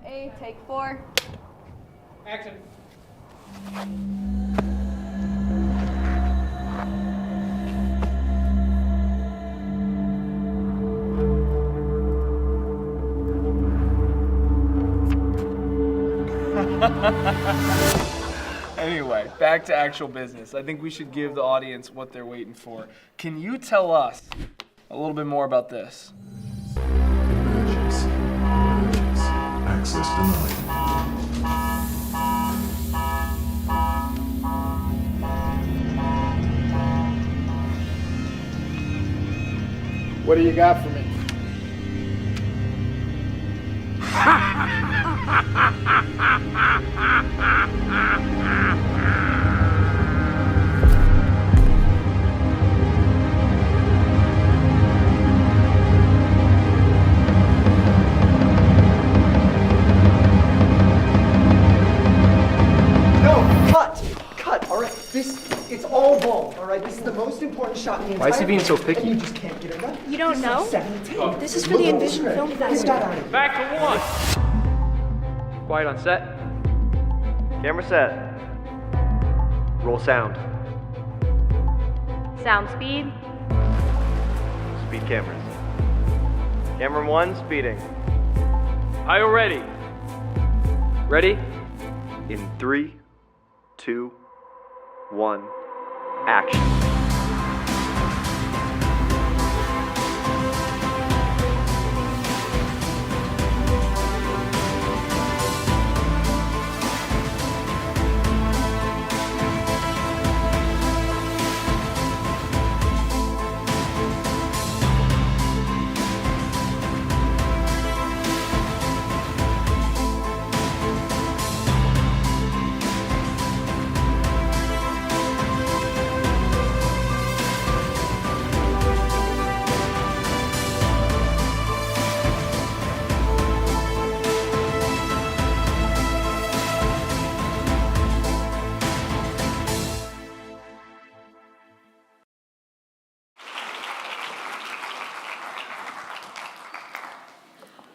A, take 4. Action. Anyway, back to actual business. I think we should give the audience what they're waiting for. Can you tell us a little bit more about this? Emergency. Access denied. What do you got for me? Cut, all right? It's all wrong, all right? This is the most important shot in the entire Why is he being so film, picky? and you just can't get it right. You don't know? Like 17. This is for the Envision Film Festival. Back to 1. Quiet on set. Camera set. Roll sound. Sound speed. Speed cameras. Camera 1, speeding. Are you ready? Ready? In 3, 2, 1, action.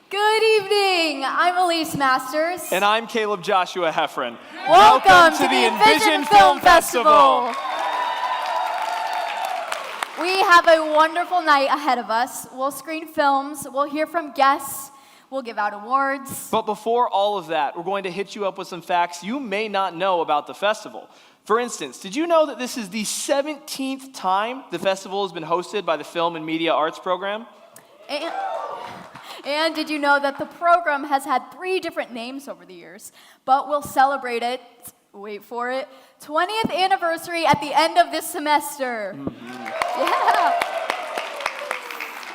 Good evening. I'm Elise Masters. And I'm Caleb Joshua Heffron. Welcome to the Envision Film Festival. We have a wonderful night ahead of us. We'll screen films, we'll hear from guests, we'll give out awards. But before all of that, we're going to hit you up with some facts you may not know about the festival. For instance, did you know that this is the 17th time the festival has been hosted by the Film and Media Arts program? And did you know that the program has had 3 different names over the years, but we'll celebrate it, wait for it, 20th anniversary at the end of this semester. Yeah.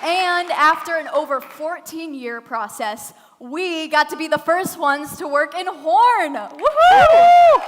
And after an over 14-year process, we got to be the first ones to work in horn. Woohoo!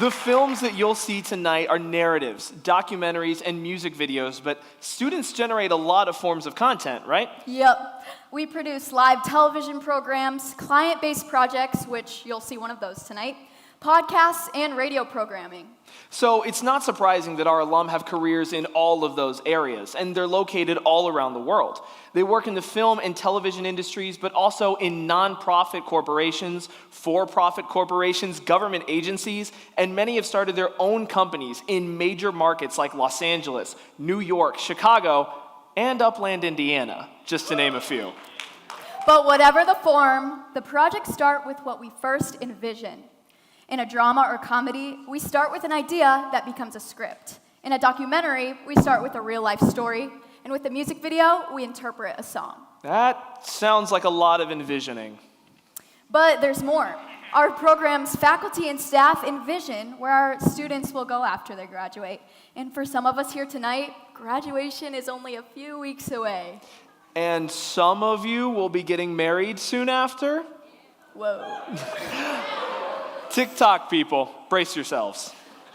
The films that you'll see tonight are narratives, documentaries, and music videos, but students generate a lot of forms of content, right? Yep. We produce live television programs, client-based projects, which you'll see one of those tonight, podcasts, and radio programming. So it's not surprising that our alum have careers in all of those areas, and they're located all around the world. They work in the film and television industries, but also in nonprofit corporations, for-profit corporations, government agencies, and many have started their own companies in major markets like Los Angeles, New York, Chicago, and Upland, Indiana, just to name a few. But whatever the form, the projects start with what we first envision. In a drama or comedy, we start with an idea that becomes a script. In a documentary, we start with a real-life story. And with the music video, we interpret a song. That sounds like a lot of envisioning. But there's more. Our program's faculty and staff envision where our students will go after they graduate. And for some of us here tonight, graduation is only a few weeks away. And some of you will be getting married soon after? Whoa. TikTok people, brace yourselves.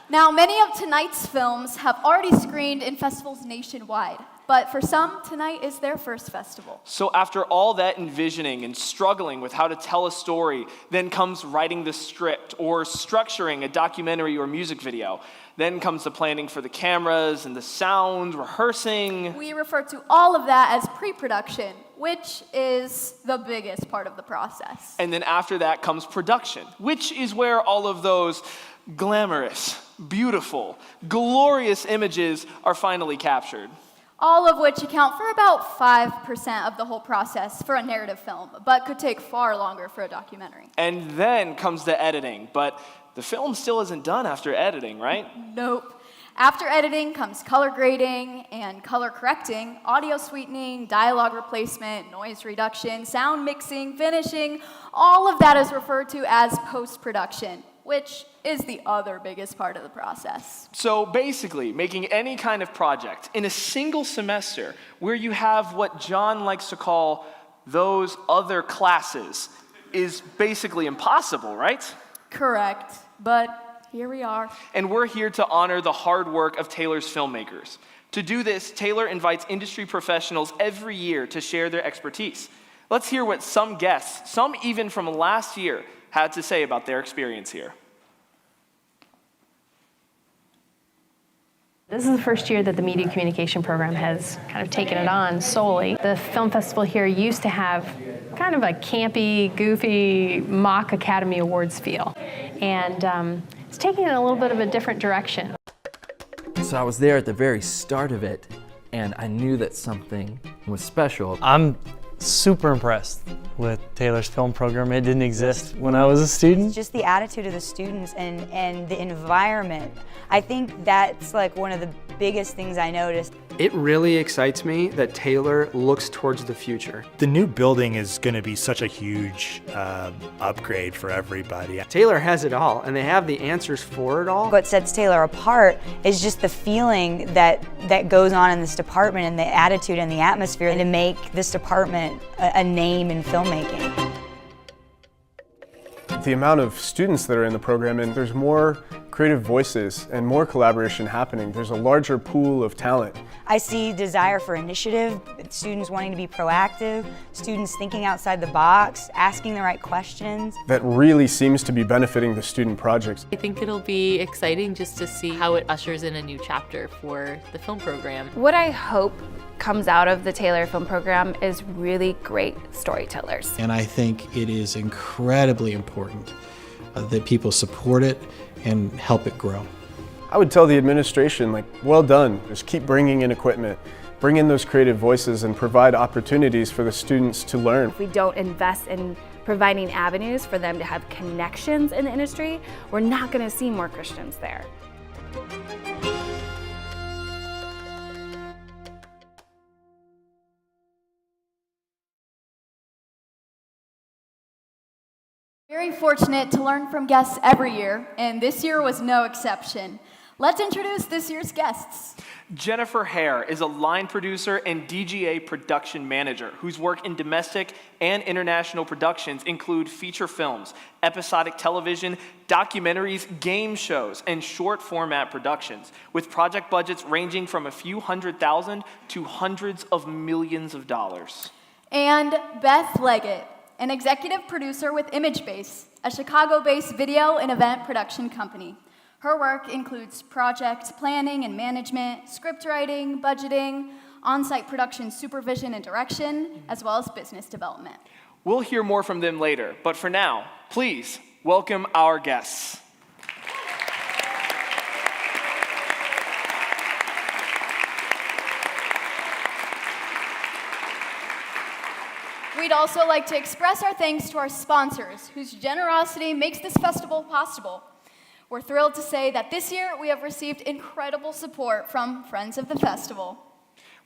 Now, many of tonight's films have already screened in festivals nationwide, but for some, tonight is their first festival. So after all that envisioning and struggling with how to tell a story, then comes writing the script or structuring a documentary or music video. Then comes the planning for the cameras and the sound, rehearsing. We refer to all of that as pre-production, which is the biggest part of the process. And then after that comes production, which is where all of those glamorous, beautiful, glorious images are finally captured. All of which account for about 5% of the whole process for a narrative film, but could take far longer for a documentary. And then comes the editing, but the film still isn't done after editing, right? Nope. After editing comes color grading and color correcting, audio sweetening, dialogue replacement, noise reduction, sound mixing, finishing. All of that is referred to as post-production, which is the other biggest part of the process. So basically, making any kind of project in a single semester where you have what John likes to call those other classes is basically impossible, right? Correct, but here we are. And we're here to honor the hard work of Taylor's filmmakers. To do this, Taylor invites industry professionals every year to share their expertise. Let's hear what some guests, some even from last year, had to say about their experience here. This is the first year that the media communication program has kind of taken it on solely. The film festival here used to have kind of a campy, goofy, mock Academy Awards feel. And it's taking it in a little bit of a different direction. So I was there at the very start of it, and I knew that something was special. I'm super impressed with Taylor's film program. It didn't exist when I was a student. Just the attitude of the students and the environment. I think that's like one of the biggest things I noticed. It really excites me that Taylor looks towards the future. The new building is going to be such a huge upgrade for everybody. Taylor has it all, and they have the answers for it all. What sets Taylor apart is just the feeling that goes on in this department and the attitude and the atmosphere to make this department a name in filmmaking. The amount of students that are in the program, and there's more creative voices and more collaboration happening. There's a larger pool of talent. I see desire for initiative, students wanting to be proactive, students thinking outside the box, asking the right questions. That really seems to be benefiting the student projects. I think it'll be exciting just to see how it ushers in a new chapter for the film program. What I hope comes out of the Taylor Film Program is really great storytellers. And I think it is incredibly important that people support it and help it grow. I would tell the administration, like, well done. Just keep bringing in equipment, bring in those creative voices, and provide opportunities for the students to learn. If we don't invest in providing avenues for them to have connections in the industry, we're not going to see more Christians there. Very fortunate to learn from guests every year, and this year was no exception. Let's introduce this year's guests. Jennifer Hare is a line producer and DGA production manager whose work in domestic and international productions include feature films, episodic television, documentaries, game shows, and short format productions, with project budgets ranging from a few $100,000 to hundreds of millions of dollars. And Beth Leggett, an executive producer with ImageBase, a Chicago-based video and event production company. Her work includes project planning and management, script writing, budgeting, on-site production supervision and direction, as well as business development. We'll hear more from them later, but for now, please welcome our guests. We'd also like to express our thanks to our sponsors, whose generosity makes this festival possible. We're thrilled to say that this year we have received incredible support from Friends of the Festival.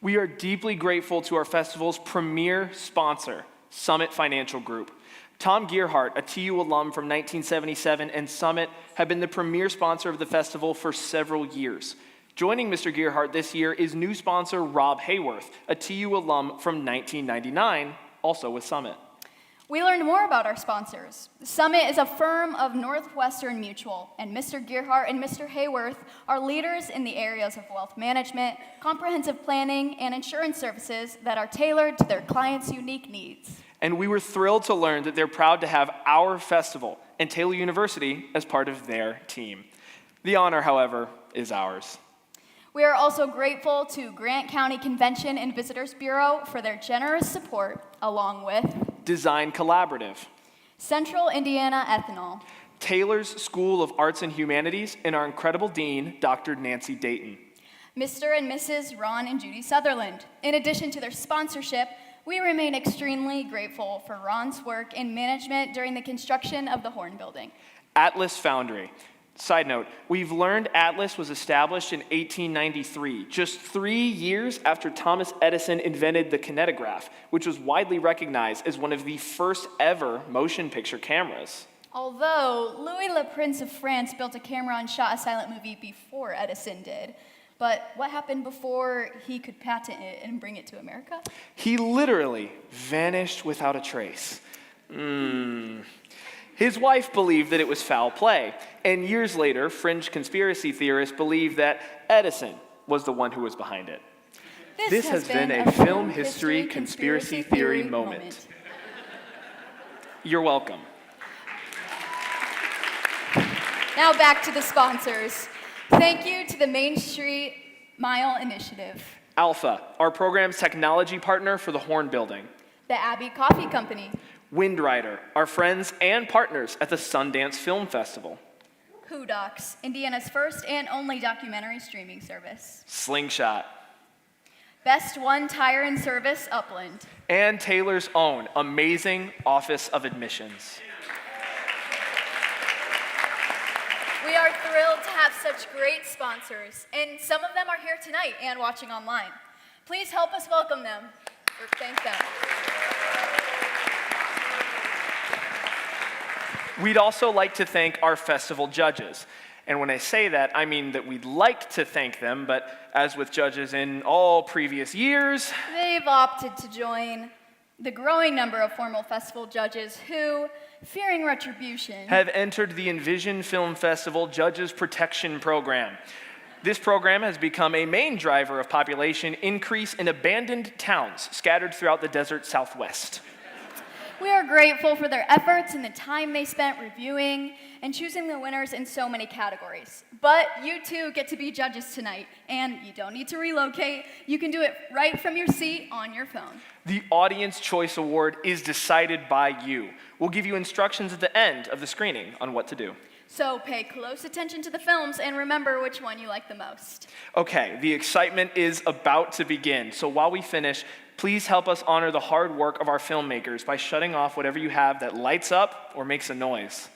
We are deeply grateful to our festival's premier sponsor, Summit Financial Group. Tom Gearhart, a TU alum from 1977, and Summit have been the premier sponsor of the festival for several years. Joining Mr. Gearhart this year is new sponsor Rob Hayworth, a TU alum from 1999, also with Summit. We learned more about our sponsors. Summit is a firm of Northwestern Mutual, and Mr. Gearhart and Mr. Hayworth are leaders in the areas of wealth management, comprehensive planning, and insurance services that are tailored to their clients' unique needs. And we were thrilled to learn that they're proud to have our festival and Taylor University as part of their team. The honor, however, is ours. We are also grateful to Grant County Convention and Visitors Bureau for their generous support, along with Design Collaborative, Central Indiana Ethanol, Taylor's School of Arts and Humanities, and our incredible dean, Dr. Nancy Dayton. Mr. and Mrs. Ron and Judy Sutherland. In addition to their sponsorship, we remain extremely grateful for Ron's work in management during the construction of the Horn Building. Atlas Foundry. Side note, we've learned Atlas was established in 1893, just 3 years after Thomas Edison invented the kinetograph, which was widely recognized as one of the first ever motion picture cameras. Although Louis Le Prince of France built a camera and shot a silent movie before Edison did. But what happened before he could patent it and bring it to America? He literally vanished without a trace. His wife believed that it was foul play, and years later, fringe conspiracy theorists believed that Edison was the one who was behind it. This has been a film history conspiracy theory moment. You're welcome. Now back to the sponsors. Thank you to the Main Street Mile Initiative, Alpha, our program's technology partner for the Horn Building. the Abbey Coffee Company, Windrider, our friends and partners at the Sundance Film Festival. Hoodocs, Indiana's first and only documentary streaming service. Slingshot. Best One Tire and Service, Upland. And Taylor's own amazing Office of Admissions. We are thrilled to have such great sponsors, and some of them are here tonight and watching online. Please help us welcome them, or thank them. We'd also like to thank our festival judges. And when I say that, I mean that we'd like to thank them, but as with judges in all previous years, They've opted to join the growing number of formal festival judges who, fearing retribution, have entered the Envision Film Festival Judges Protection Program. This program has become a main driver of population increase in abandoned towns scattered throughout the desert Southwest. we are grateful for their efforts and the time they spent reviewing and choosing the winners in so many categories. But you too get to be judges tonight, and you don't need to relocate. You can do it right from your seat on your phone. The Audience Choice Award is decided by you. We'll give you instructions at the end of the screening on what to do. So pay close attention to the films and remember which one you like the most. Okay, the excitement is about to begin. So while we finish, please help us honor the hard work of our filmmakers by shutting off whatever you have that lights up or makes a noise.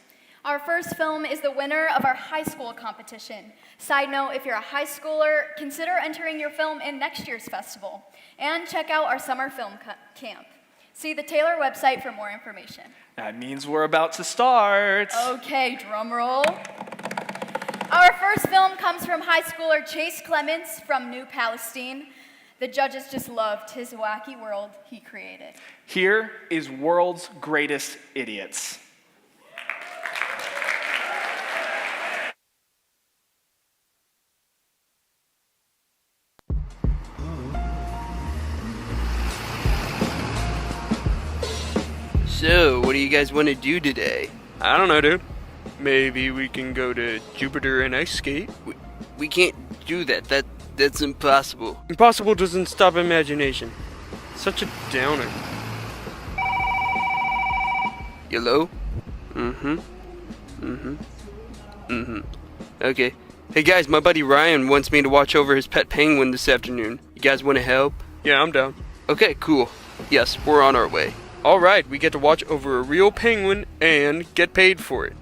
Our first film is the winner of our high school competition. Side note, if you're a high schooler, consider entering your film in next year's festival. And check out our summer film camp. See the Taylor website for more information. That means we're about to start. Okay, drum roll. Our first film comes from high schooler Chase Clements from New Palestine. The judges just loved his wacky world he created. Here is World's Greatest Idiots. So, what do you guys want to do today? I don't know, dude. Maybe we can go to Jupiter and ice skate. We can't do that. That's impossible. Impossible doesn't stop imagination. Such a downer. Hello? Okay. Hey guys, my buddy Ryan wants me to watch over his pet penguin this afternoon. You guys want to help? Yeah, I'm down. Okay, cool. Yes, we're on our way. Alright, we get to watch over a real penguin and get paid for it.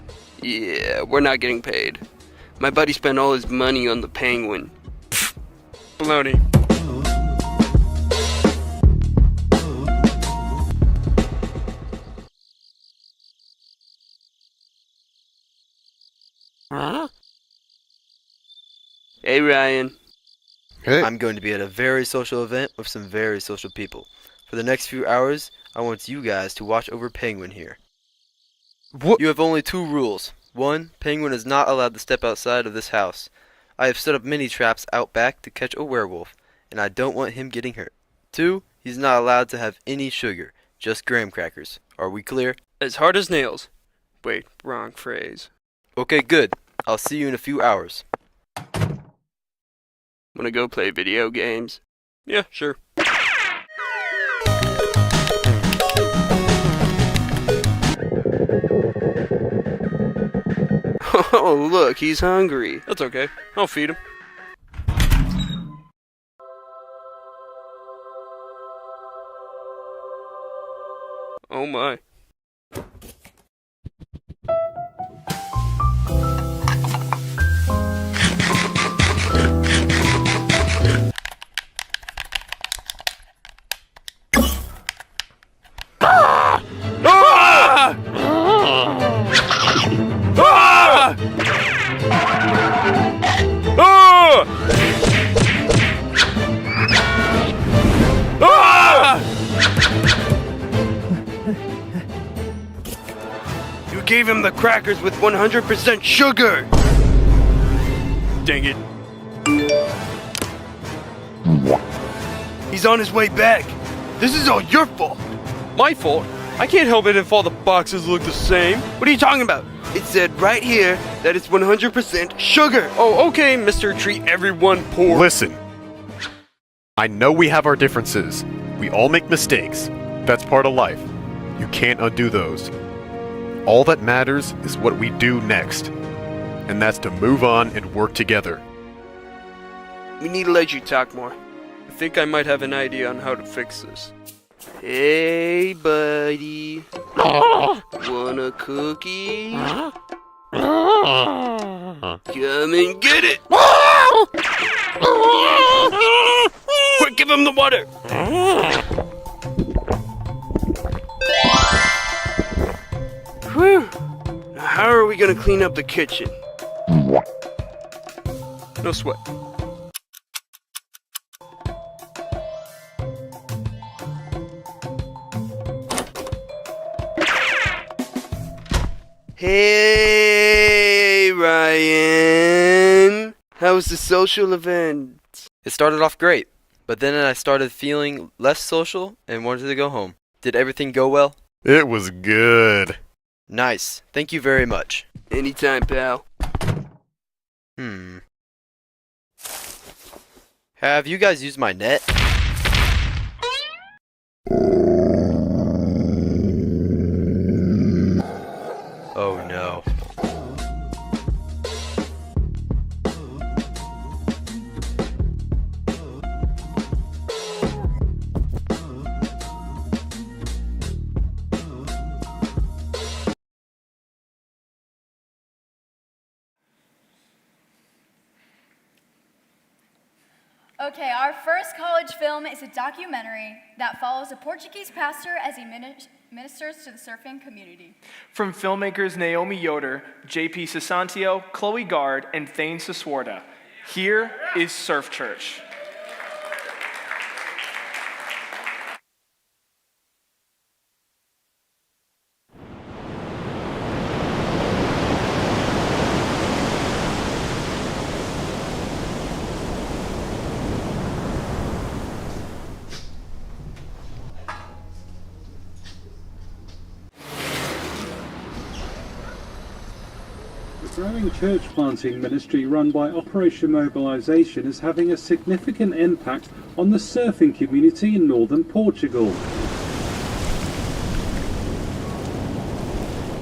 Yeah, we're not getting paid. My buddy spent all his money on the penguin. Pfft, baloney. Huh? Hey Ryan. Hey. I'm going to be at a very social event with some very social people. For the next few hours, I want you guys to watch over Penguin here. What? You have only 2 rules. 1, Penguin is not allowed to step outside of this house. I have set up mini traps out back to catch a werewolf, and I don't want him getting hurt. 2, he's not allowed to have any sugar, just graham crackers. Are we clear? As hard as nails. Wait, wrong phrase. Okay, good. I'll see you in a few hours. Wanna go play video games? Yeah, sure. Oh, look, he's hungry. That's okay. I'll feed him. Oh my. You gave him the crackers with 100% sugar! Dang it. He's on his way back. This is all your fault. My fault? I can't help it if all the boxes look the same. What are you talking about? It said right here that it's 100% sugar. Oh, okay, Mr. Treat Everyone Poor. Listen. I know we have our differences. We all make mistakes. That's part of life. You can't undo those. All that matters is what we do next. And that's to move on and work together. We need to let you talk more. I think I might have an idea on how to fix this. Hey, buddy. Want a cookie? Come and get it! Quick, give him the water! Whew. Now how are we gonna clean up the kitchen? No sweat. Hey, Ryan. How was the social event? It started off great, but then I started feeling less social and wanted to go home. Did everything go well? It was good. Nice. Thank you very much. Anytime, pal. Have you guys used my net? Oh no. Okay, our first college film is a documentary that follows a Portuguese pastor as he ministers to the surfing community. From filmmakers Naomi Yoder, J.P. Sasantio, Chloe Gard, and Thane Siswarda, here is Surf Church. The growing church planting ministry run by Operation Mobilisation is having a significant impact on the surfing community in northern Portugal.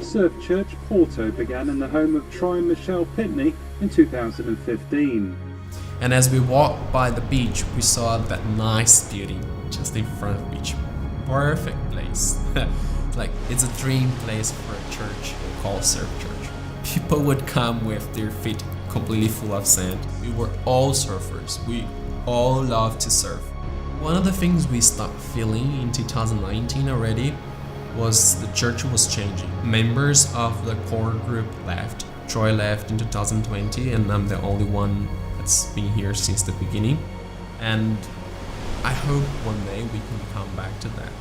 Surf Church Porto began in the home of Troy and Michelle Pitney in 2015. And as we walked by the beach, we saw that nice building just in front of the beach. Perfect place. Like, it's a dream place for a church called Surf Church. People would come with their feet completely full of sand. We were all surfers. We all love to surf. One of the things we started feeling in 2019 already was the church was changing. Members of the core group left. Troy left in 2020, and I'm the only one that's been here since the beginning. And I hope one day we can come back to that.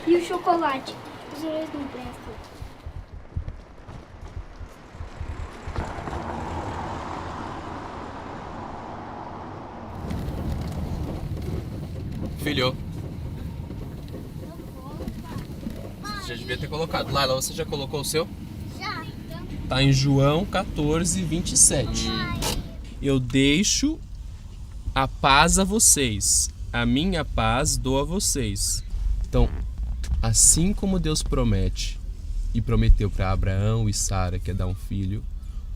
E o chocolate? Os dois não prestam. Filho. Você já devia ter colocado. Laila, você já colocou o seu? Já. Tá em João 14, 27. Eu deixo a paz a vocês. A minha paz dou a vocês. Então, assim como Deus promete e prometeu para Abraão e Sara que ia dar um filho,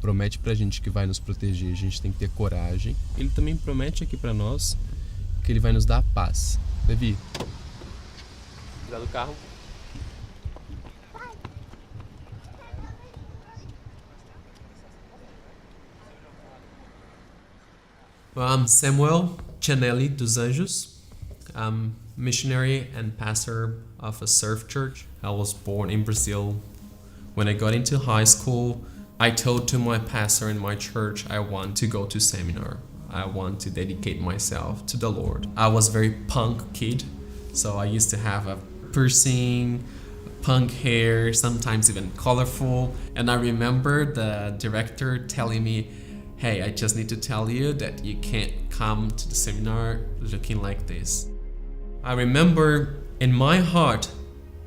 promete pra gente que vai nos proteger, a gente tem que ter coragem. Ele também promete aqui pra nós que ele vai nos dar a paz. Levi, cuidado do carro. I'm Samuel Chanelli dos Anjos. I'm missionary and pastor of a surf church. I was born in Brazil. When I got into high school, I told to my pastor in my church I want to go to seminar. I want to dedicate myself to the Lord. I was a very punk kid, so I used to have a piercing, punk hair, sometimes even colorful. And I remember the director telling me, hey, I just need to tell you that you can't come to the seminar looking like this. I remember in my heart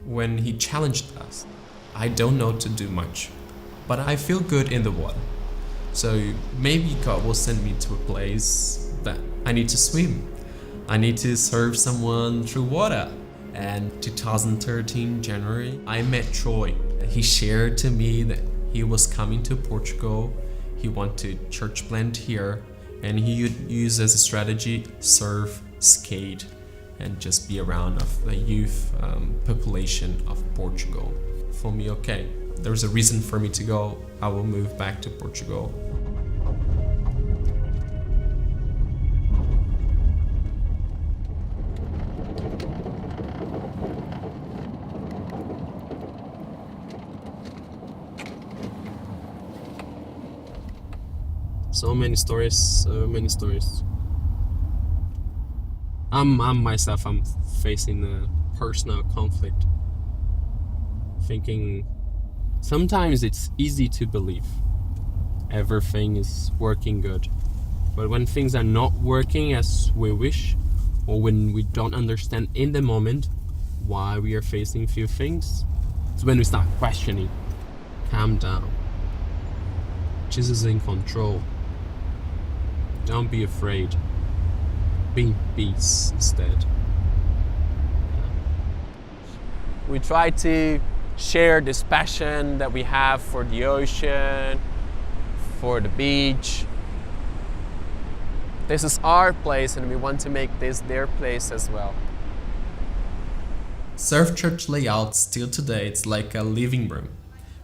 when he challenged us, I don't know to do much, but I feel good in the water. So maybe God will send me to a place that I need to swim. I need to serve someone through water. And 2013 January, I met Troy. He shared to me that he was coming to Portugal. He wanted church plant here, and he would use as a strategy surf, skate, and just be around of the youth population of Portugal. For me, okay, there's a reason for me to go. I will move back to Portugal. So many stories, I'm facing a personal conflict. Thinking sometimes it's easy to believe everything is working good. But when things are not working as we wish, or when we don't understand in the moment why we are facing few things, it's when we start questioning. Calm down. Jesus is in control. Don't be afraid. Be in peace instead. We try to share this passion that we have for the ocean, for the beach. This is our place and we want to make this their place as well. Surf Church layout still today, it's like a living room.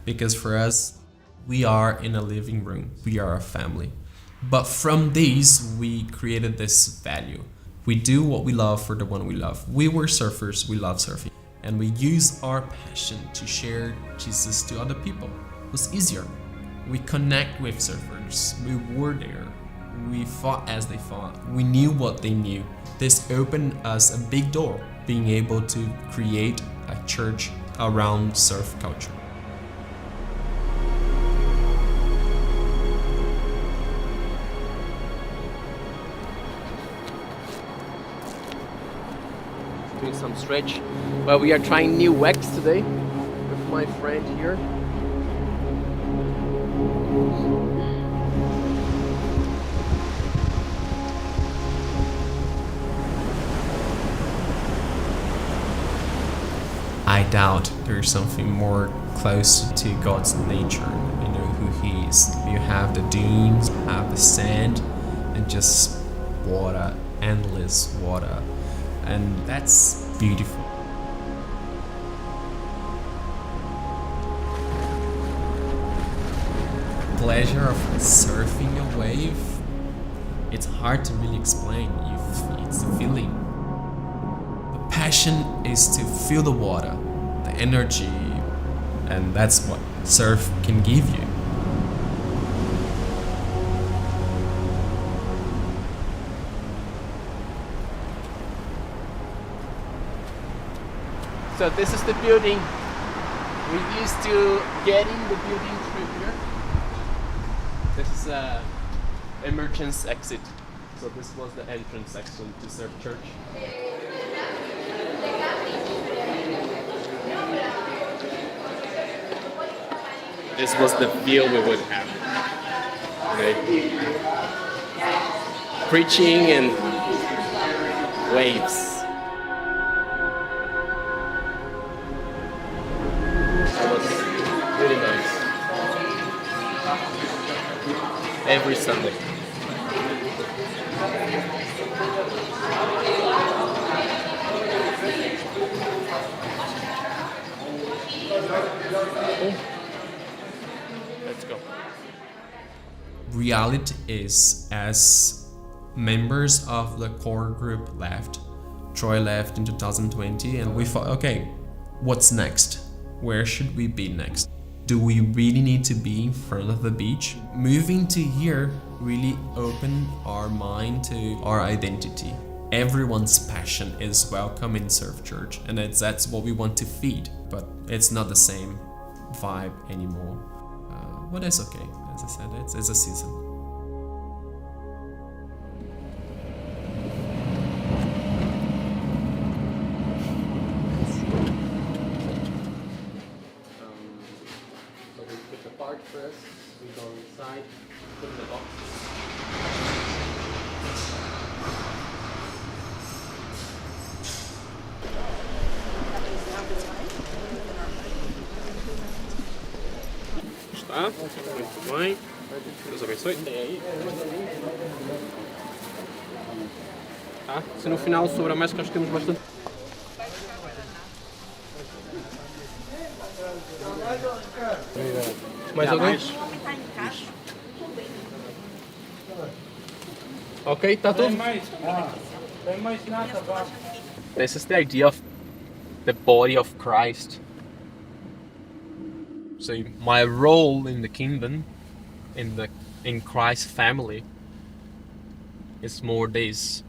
Because for us, we are in a living room. We are a family. But from these, we created this value. We do what we love for the one we love. We were surfers, we love surfing. And we use our passion to share Jesus to other people. It was easier. We connect with surfers. We were there. We fought as they fought. We knew what they knew. This opened us a big door, being able to create a church around surf culture. Doing some stretch. Well, we are trying new wax today with my friend here. I doubt there's something more close to God's nature. You know who He is. You have the dunes, have the sand, and just water, endless water. And that's beautiful. Pleasure of surfing a wave, it's hard to really explain. It's a feeling. The passion is to feel the water, the energy, and that's what surf can give you. So this is the building. We used to get in the building through here. This is an emergency exit. So this was the entrance section to Surf Church. this was the feel we would have. Right? Preaching and waves. That was really nice. Every Sunday. Let's go. Reality is, as members of the core group left, Troy left in 2020, and we thought, okay, what's next? Where should we be next? Do we really need to be in front of the beach? Moving to here really opened our mind to our identity. Everyone's passion is welcome in Surf Church, and that's what we want to feed, but it's not the same vibe anymore. But it's okay, as I said, it's a season. So we put the part first, we go inside, put the box. Tá? Muito bem. Deus abençoe. Tá? Se no final sobra mais, que nós temos bastante. Mais alguém? Ok, tá tudo? This is the idea of the body of Christ. So my role in the kingdom, in Christ's family, is more this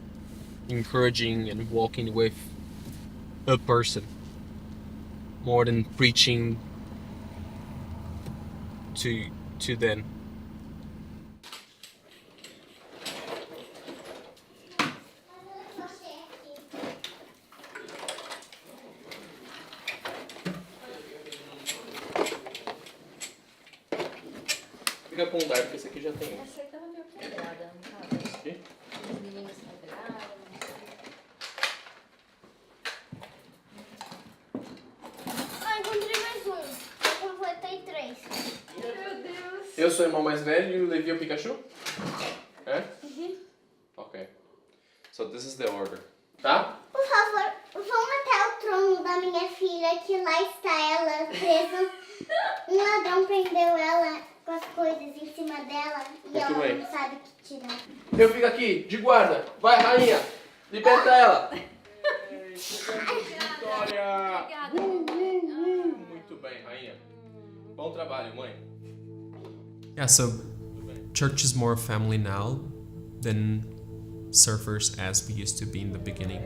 encouraging and walking with a person, more than preaching to them. Fica com o dardo, porque esse aqui já tem. Essa aí tava meio quebrada, não tava? Aqui? Os meninos quebraram. Ah, encontrei mais um. Eu completei 3. Meu Deus. Eu sou o irmão mais velho e o Levi é o Pikachu? É? Uhum. Ok. So this is the order. Tá? Por favor, vão até o trono da minha filha, que lá está ela presa. Um ladrão prendeu ela com as coisas em cima dela e Muito ela bem. não sabe o que tirar. Eu fico aqui, de guarda. Vai, rainha. Liberta ela. Vitória. Muito bem, rainha. Bom trabalho, mãe. Yeah, so church is more family now than surfers as we used to be in the beginning.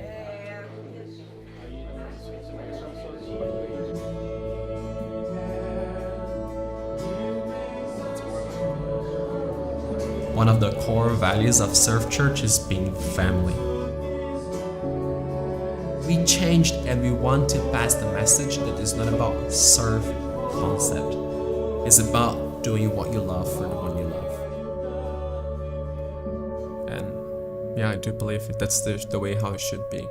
One of the core values of Surf Church is being family. We changed and we want to pass the message that it's not about surf concept. It's about doing what you love for the one you love. And yeah, I do believe that's the way how it should be.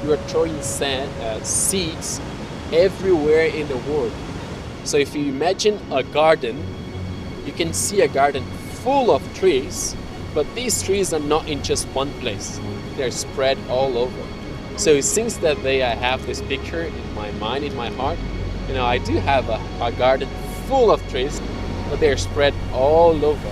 You are throwing seeds everywhere in the world. So if you imagine a garden, you can see a garden full of trees, but these trees are not in just one place. They're spread all over. So since that day I have this picture in my mind, in my heart, I do have a garden full of trees, but they're spread all over.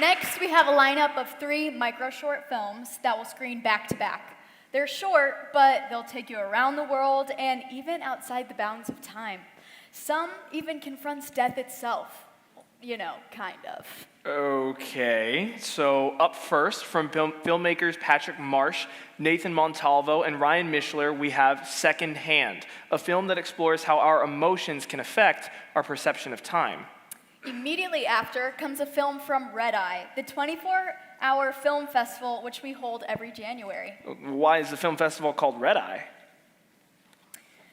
Next, we have a lineup of 3 micro-short films that will screen back to back. They're short, but they'll take you around the world and even outside the bounds of time. Some even confronts death itself. You know, kind of. Okay, so up first, from filmmakers Patrick Marsh, Nathan Montalvo, and Ryan Mishler, we have Second Hand, a film that explores how our emotions can affect our perception of time. Immediately after comes a film from Red Eye, the 24-hour film festival which we hold every January. Why is the film festival called Red Eye?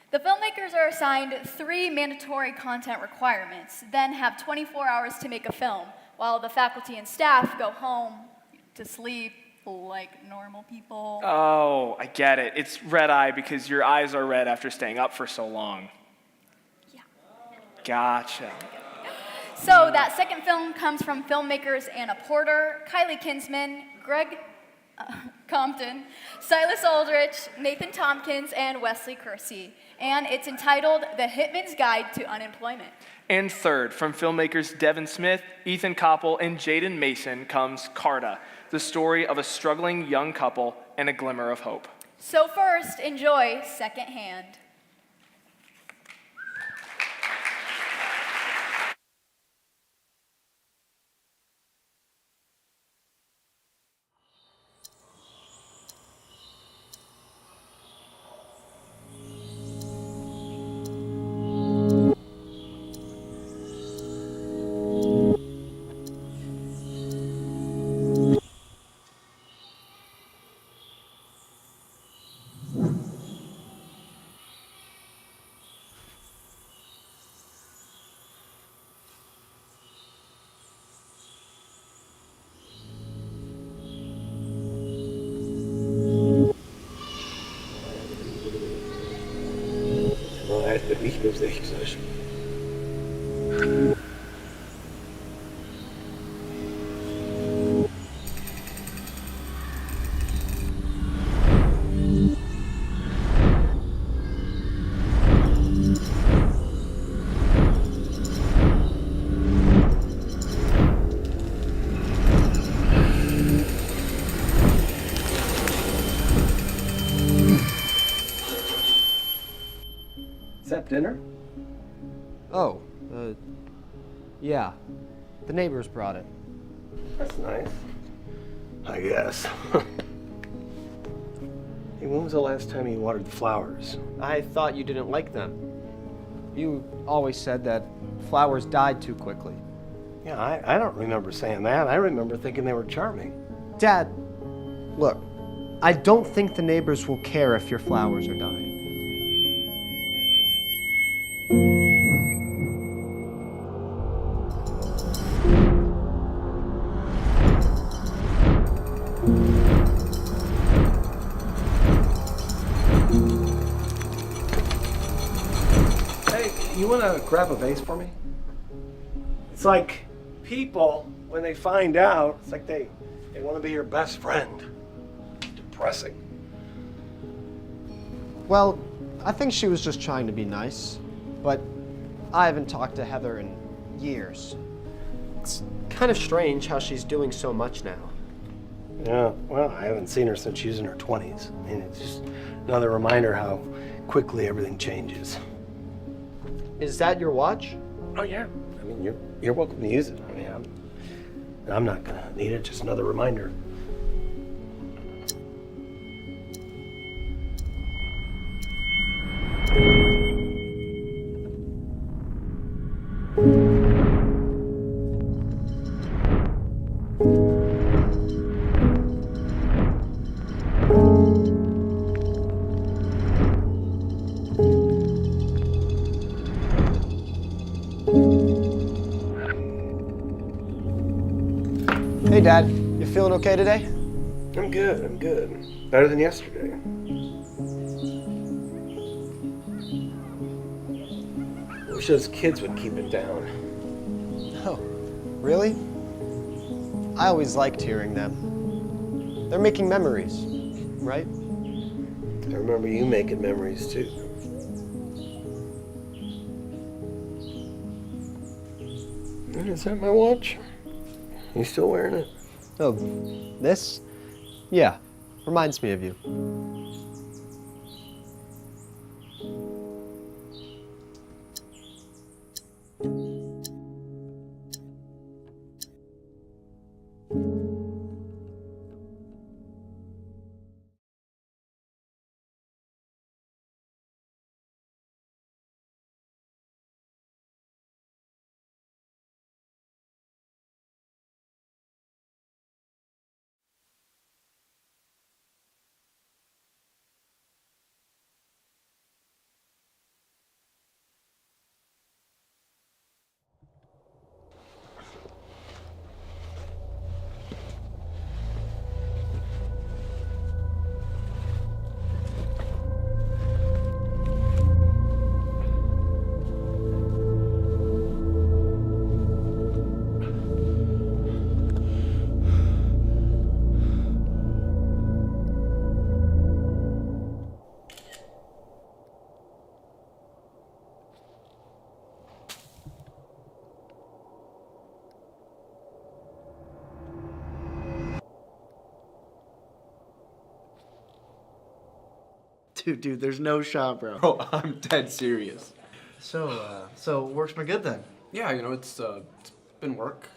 The filmmakers are assigned 3 mandatory content requirements, then have 24 hours to make a film, while the faculty and staff go home to sleep like normal people. Oh, I get it. It's Red Eye because your eyes are red after staying up for so long. Yeah. Gotcha. So that second film comes from filmmakers Anna Porter, Kylie Kinsman, Greg Compton, Silas Aldrich, Nathan Tompkins, and Wesley Kersey. And it's entitled The Hitman's Guide to Unemployment. And third, from filmmakers Devin Smith, Ethan Koppel, and Jaden Mason comes Carta, the story of a struggling young couple and a glimmer of hope. So first, enjoy Second Hand. Nicht nur 60. Is that dinner? Oh, yeah. The neighbors brought it. That's nice. I guess. Hey, when was the last time you watered the flowers? I thought you didn't like them. You always said that flowers died too quickly. Yeah, I don't remember saying that. I remember thinking they were charming. Dad, look, I don't think the neighbors will care if your flowers are dying. You want to grab a vase for me? It's like people, when they find out, it's like they want to be your best friend. Depressing. Well, I think she was just trying to be nice, but I haven't talked to Heather in years. It's kind of strange how she's doing so much now. Yeah, well, I haven't seen her since she was in her 20s. I mean, it's just another reminder how quickly everything changes. Is that your watch? Oh yeah. I mean, you're welcome to use it. I mean, I'm not gonna need it. Just another reminder. Hey, Dad. You feeling okay today? I'm good. I'm good. Better than yesterday. I wish those kids would keep it down. Oh, really? I always liked hearing them. They're making memories, right? I remember you making memories too. Is that my watch? You still wearing it? Oh, this? Yeah, reminds me of you. Dude, there's no shot, bro. Bro, I'm dead serious. So work's been good then? Yeah, you know, it's been work.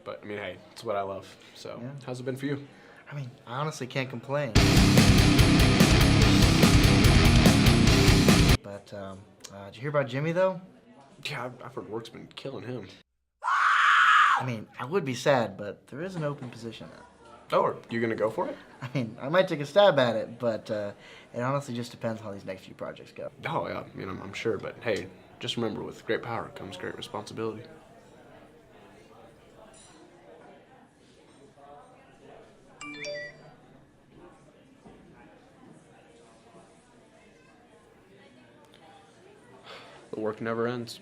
But, I mean, hey, it's what I love. So, Yeah. how's it been for you? I mean, I honestly can't complain. But, did you hear about Jimmy, though? Yeah, I've heard work's been killing him. I mean, I would be sad, but there is an open position now. Oh, are you gonna go for it? I mean, I might take a stab at it, but it honestly just depends how these next few projects go. Oh, yeah, I mean, I'm sure, but hey, just remember, with great power comes great responsibility. The work never ends.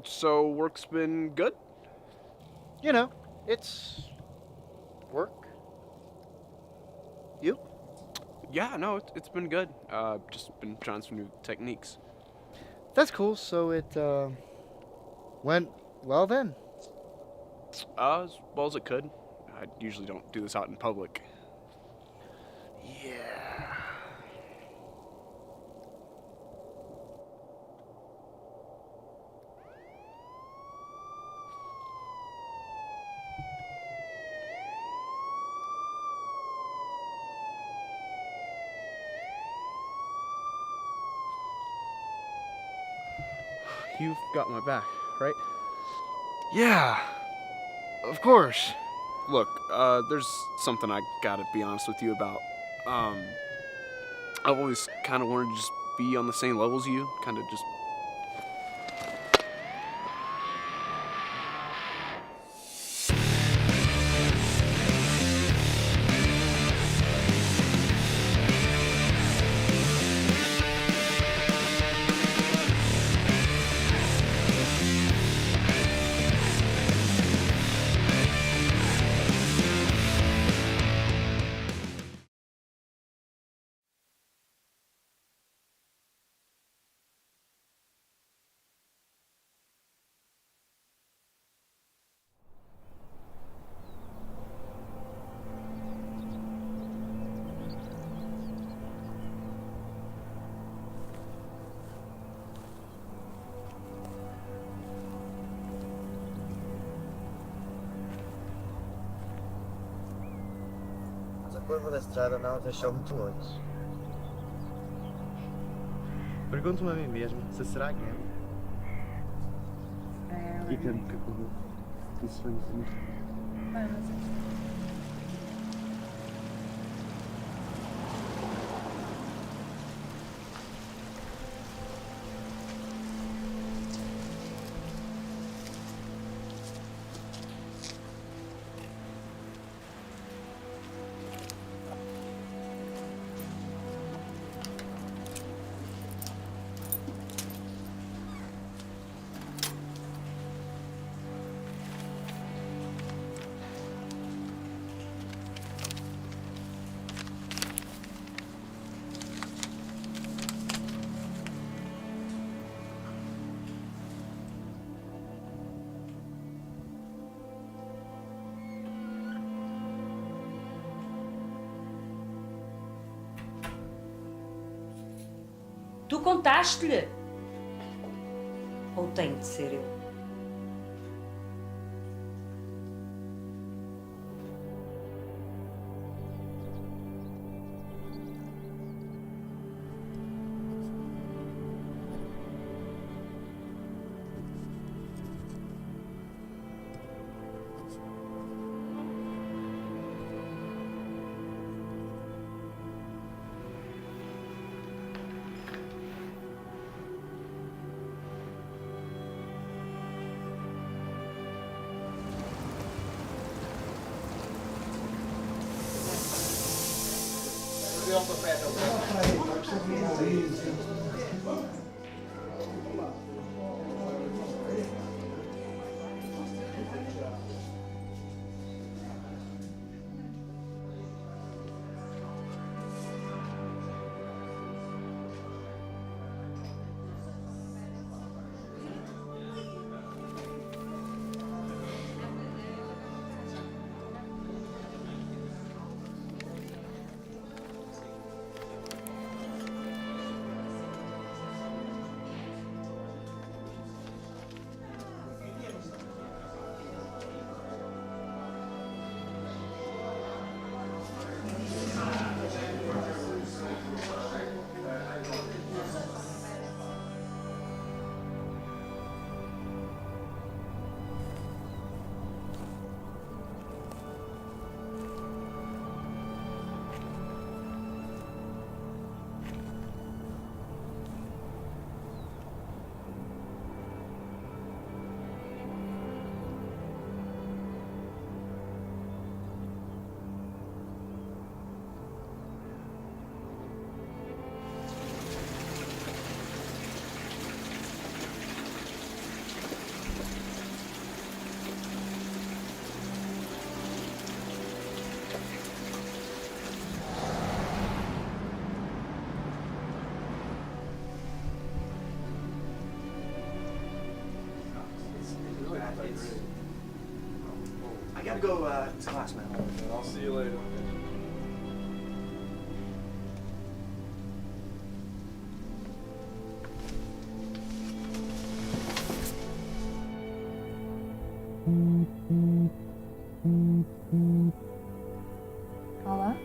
So work's been good? You know, it's work. You? Yeah, no, it's been good. Just been trying some new techniques. That's cool. So it went well then. As well as it could. I usually don't do this out in public. Yeah. you've got my back, right? Yeah, of course. Look, there's something I gotta be honest with you about. I've always kind of wanted to just be on the same level as you, kind of just. Essa curva da estrada não deixou muito longe. Pergunto-me a mim mesmo se será que é. E tanto que acabou. Isso foi muito. Tu contaste-lhe? Ou tem de ser eu? I gotta go to class, man. I'll see you later. Paula?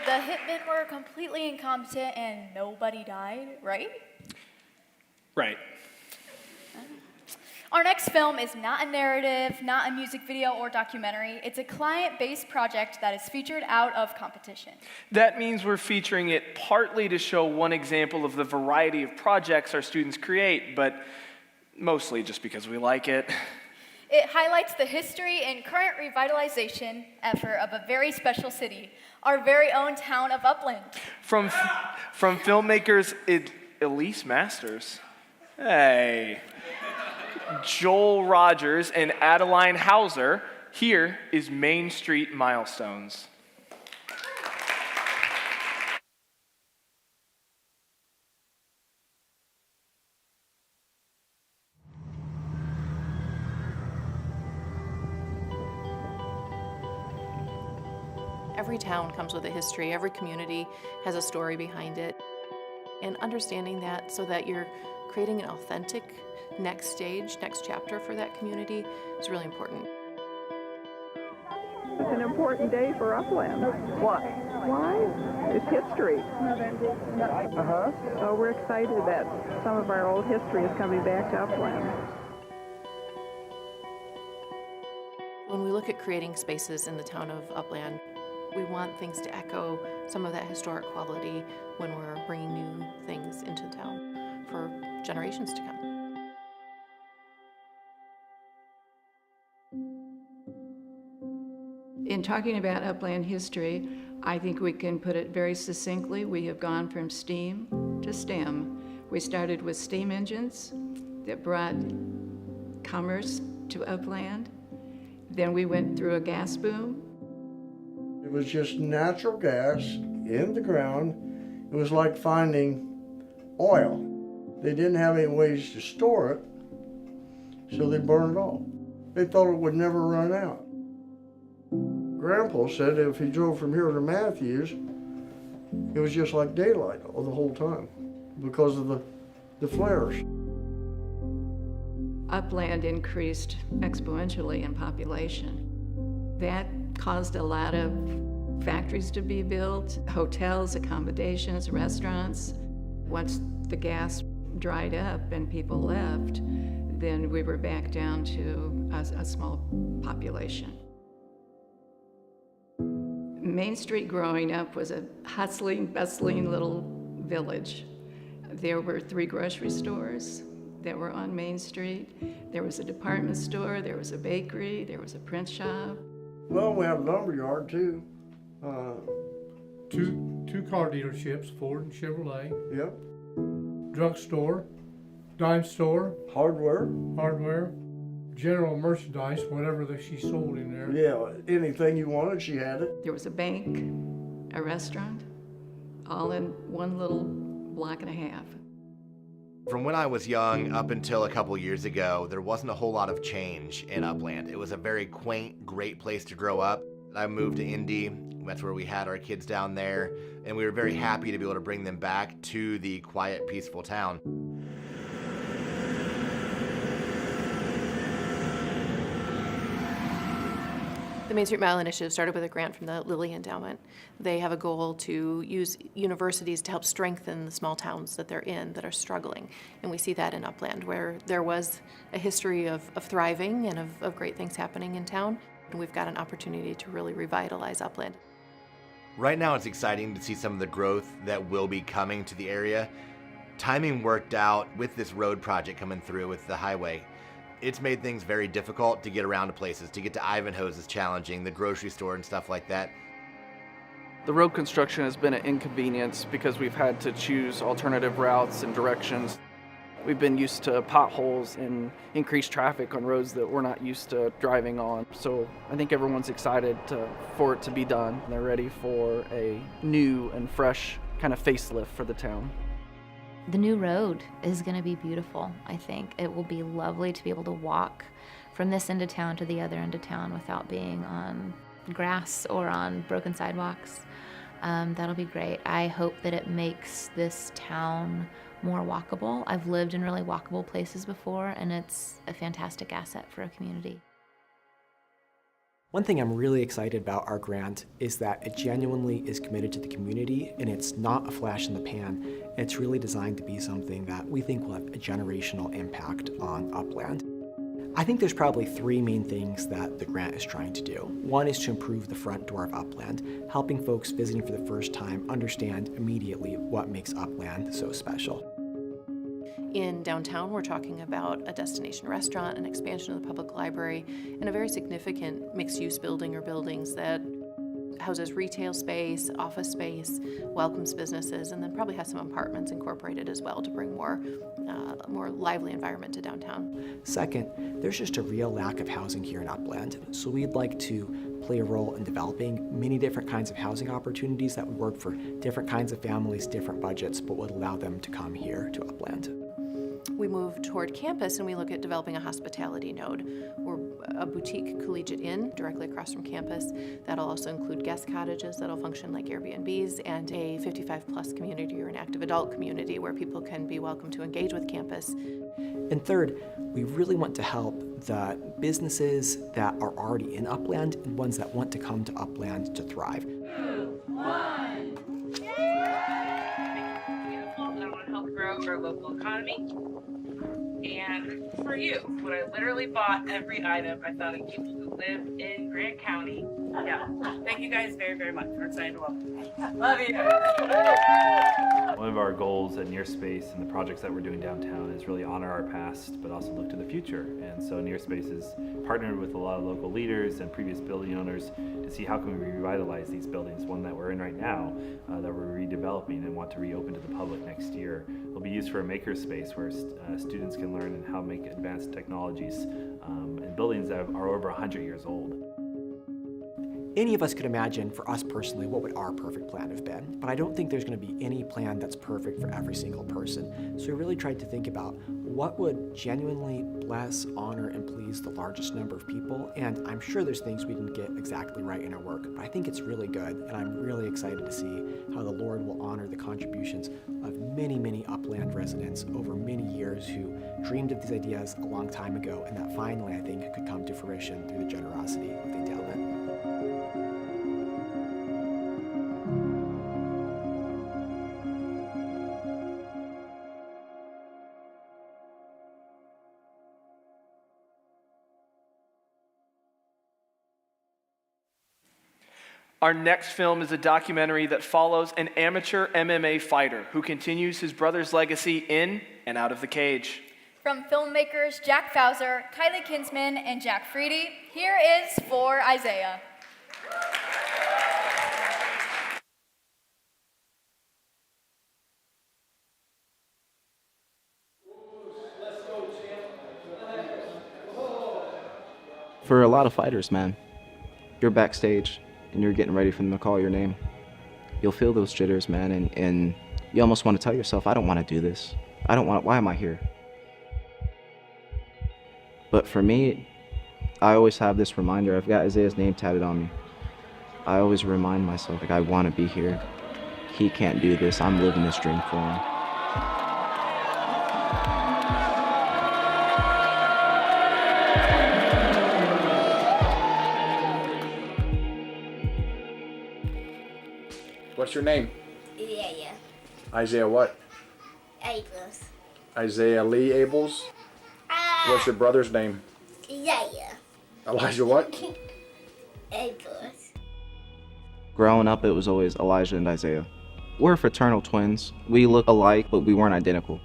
the hitmen were completely incompetent and nobody died, right? Right. Our next film is not a narrative, not a music video or documentary. It's a client-based project that is featured out of competition. That means we're featuring it partly to show one example of the variety of projects our students create, but mostly just because we like it. It highlights the history and current revitalization effort of a very special city, our very own town of Upland. From filmmakers Elise Masters, hey, Joel Rogers and Adeline Hauser, here is Main Street Milestones. Every town comes with a history, every community has a story behind it. And understanding that so that you're creating an authentic next stage, next chapter for that community is really important. It's an important day for Upland. Why? Why? It's history. So we're excited that some of our old history is coming back to Upland. When we look at creating spaces in the town of Upland, we want things to echo some of that historic quality when we're bringing new things into town for generations to come. In talking about Upland history, I think we can put it very succinctly. We have gone from steam to STEM. We started with steam engines that brought commerce to Upland. Then we went through a gas boom. It was just natural gas in the ground. It was like finding oil. They didn't have any ways to store it, so they burned it all. They thought it would never run out. Grandpa said if he drove from here to Matthews, it was just like daylight all the whole time because of the flares. Upland increased exponentially in population. That caused a lot of factories to be built, hotels, accommodations, restaurants. Once the gas dried up and people left, then we were back down to a small population. Main Street growing up was a hustling, bustling little village. There were 3 grocery stores that were on Main Street. There was a department store, there was a bakery, there was a print shop. Well, we had a lumber yard too. Two car dealerships, Ford and Chevrolet. Yep. Drugstore, dime store. Hardware. General merchandise, whatever that she sold in there. Yeah, anything you wanted, she had it. There was a bank, a restaurant, all in one little block and a half. From when I was young up until a couple years ago, there wasn't a whole lot of change in Upland. It was a very quaint, great place to grow up. I moved to Indy. That's where we had our kids down there, and we were very happy to be able to bring them back to the quiet, peaceful town. The Main Street Mile Initiative started with a grant from the Lilly Endowment. They have a goal to use universities to help strengthen the small towns that they're in that are struggling. And we see that in Upland, where there was a history of thriving and of great things happening in town. And we've got an opportunity to really revitalize Upland. Right now it's exciting to see some of the growth that will be coming to the area. Timing worked out with this road project coming through with the highway. It's made things very difficult to get around to places. To get to Ivanhoe's is challenging, the grocery store and stuff like that. The road construction has been an inconvenience because we've had to choose alternative routes and directions. We've been used to potholes and increased traffic on roads that we're not used to driving on. So I think everyone's excited for it to be done. They're ready for a new and fresh kind of facelift for the town. The new road is going to be beautiful, I think. It will be lovely to be able to walk from this end of town to the other end of town without being on grass or on broken sidewalks. That'll be great. I hope that it makes this town more walkable. I've lived in really walkable places before, and it's a fantastic asset for a community. One thing I'm really excited about our grant is that it genuinely is committed to the community, and it's not a flash in the pan. It's really designed to be something that we think will have a generational impact on Upland. I think there's probably three main things that the grant is trying to do. One is to improve the front door of Upland, helping folks visiting for the first time understand immediately what makes Upland so special. In downtown, we're talking about a destination restaurant, an expansion of the public library, and a very significant mixed-use building or buildings that houses retail space, office space, welcomes businesses, and then probably has some apartments incorporated as well to bring more lively environment to downtown. Second, there's just a real lack of housing here in Upland, so we'd like to play a role in developing many different kinds of housing opportunities that would work for different kinds of families, different budgets, but would allow them to come here to Upland. We move toward campus and we look at developing a hospitality node or a boutique collegiate inn directly across from campus. That'll also include guest cottages that'll function like Airbnbs and a 55+ community or an active adult community where people can be welcome to engage with campus. And third, we really want to help the businesses that are already in Upland and ones that want to come to Upland to thrive. 2, 1. I want to help grow our local economy. And for you, when I literally bought every item, I thought of people who live in Grant County. Yeah. Thank you guys very, very much. We're excited to welcome you. Love you. One of our goals at Nearspace and the projects that we're doing downtown is really honor our past, but also look to the future. And so Nearspace has partnered with a lot of local leaders and previous building owners to see how can we revitalize these buildings. One that we're in right now that we're redeveloping and want to reopen to the public next year. It'll be used for a makerspace where students can learn how to make advanced technologies in buildings that are over 100 years old. Any of us could imagine, for us personally, what would our perfect plan have been, but I don't think there's going to be any plan that's perfect for every single person. So we really tried to think about what would genuinely bless, honor, and please the largest number of people, and I'm sure there's things we didn't get exactly right in our work, but I think it's really good, and I'm really excited to see how the Lord will honor the contributions of many, many Upland residents over many years who dreamed of these ideas a long time ago, and that finally, I think, could come to fruition through the generosity of the endowment. Our next film is a documentary that follows an amateur MMA fighter who continues his brother's legacy in and out of the cage. From filmmakers Jack Fauser, Kylie Kinsman, and Jack Freedy, here is For Isaiah. For a lot of fighters, man, you're backstage and you're getting ready for them to call your name. You'll feel those jitters, man, and you almost want to tell yourself, I don't want to do this. Why am I here? But for me, I always have this reminder. I've got Isaiah's name tatted on me. I always remind myself, like, I want to be here. He can't do this. I'm living this dream for him. What's your name? Yeah. Isaiah what? Abels. Isaiah Lee Abels? What's your brother's name? Yeah. Elijah what? Abels. Growing up, it was always Elijah and Isaiah. We're fraternal twins. We look alike, but we weren't identical.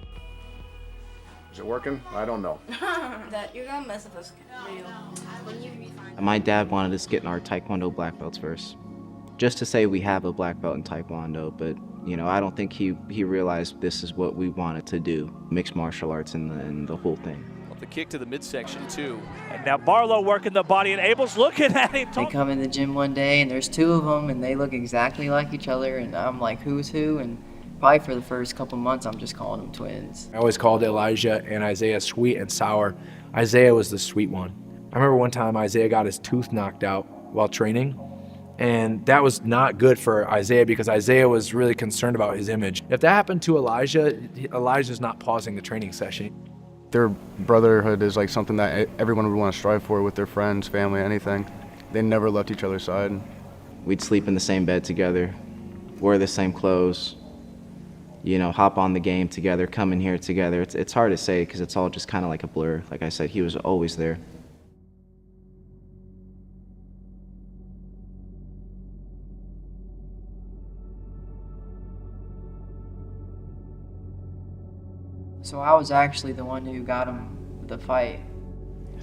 Is it working? I don't know. That you're gonna mess with us real. When you My dad wanted us getting our Taekwondo black belts first. Just to say we have a black belt in Taekwondo, but I don't think he realized this is what we wanted to do. Mixed martial arts and the whole thing. The kick to the midsection too. And now Barlow working the body and Abel's looking at him. They come in the gym one day and there's two of them and they look exactly like each other and I'm like, who's who? And probably for the first couple months I'm just calling them twins. I always called Elijah and Isaiah sweet and sour. Isaiah was the sweet one. I remember one time Isaiah got his tooth knocked out while training. And that was not good for Isaiah because Isaiah was really concerned about his image. If that happened to Elijah, Elijah's not pausing the training session. Their brotherhood is like something that everyone would want to strive for with their friends, family, anything. They never left each other's side. We'd sleep in the same bed together, wear the same clothes, you know, hop on the game together, come in here together. It's hard to say because it's all just kind of like a blur. Like I said, he was always there. So I was actually the one who got him the fight.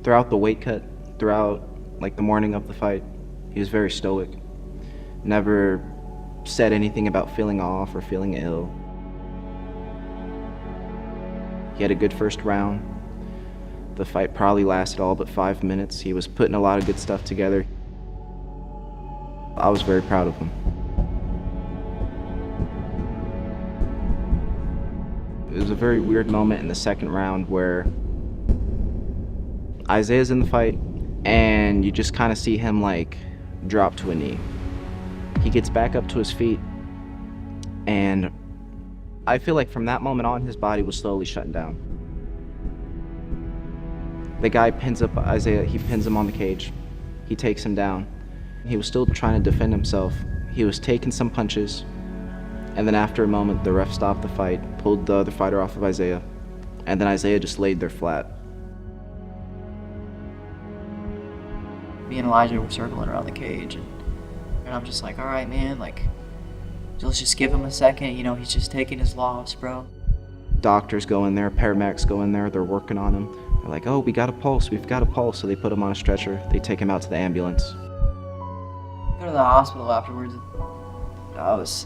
Throughout the weight cut, throughout like the morning of the fight, he was very stoic. Never said anything about feeling off or feeling ill. He had a good first round. The fight probably lasted all but 5 minutes. He was putting a lot of good stuff together. I was very proud of him. It was a very weird moment in the second round where Isaiah's in the fight and you just kind of see him like drop to a knee. He gets back up to his feet and I feel like from that moment on his body was slowly shutting down. The guy pins up Isaiah, he pins him on the cage. He takes him down. He was still trying to defend himself. He was taking some punches. And then after a moment, the ref stopped the fight, pulled the other fighter off of Isaiah, and then Isaiah just laid there flat. Me and Elijah were circling around the cage, and I'm just like, all right, man, like, let's just give him a second. You know, he's just taking his loss, bro. Doctors go in there, paramedics go in there, they're working on him. They're like, oh, we've got a pulse. So they put him on a stretcher. They take him out to the ambulance. Go to the hospital afterwards. I was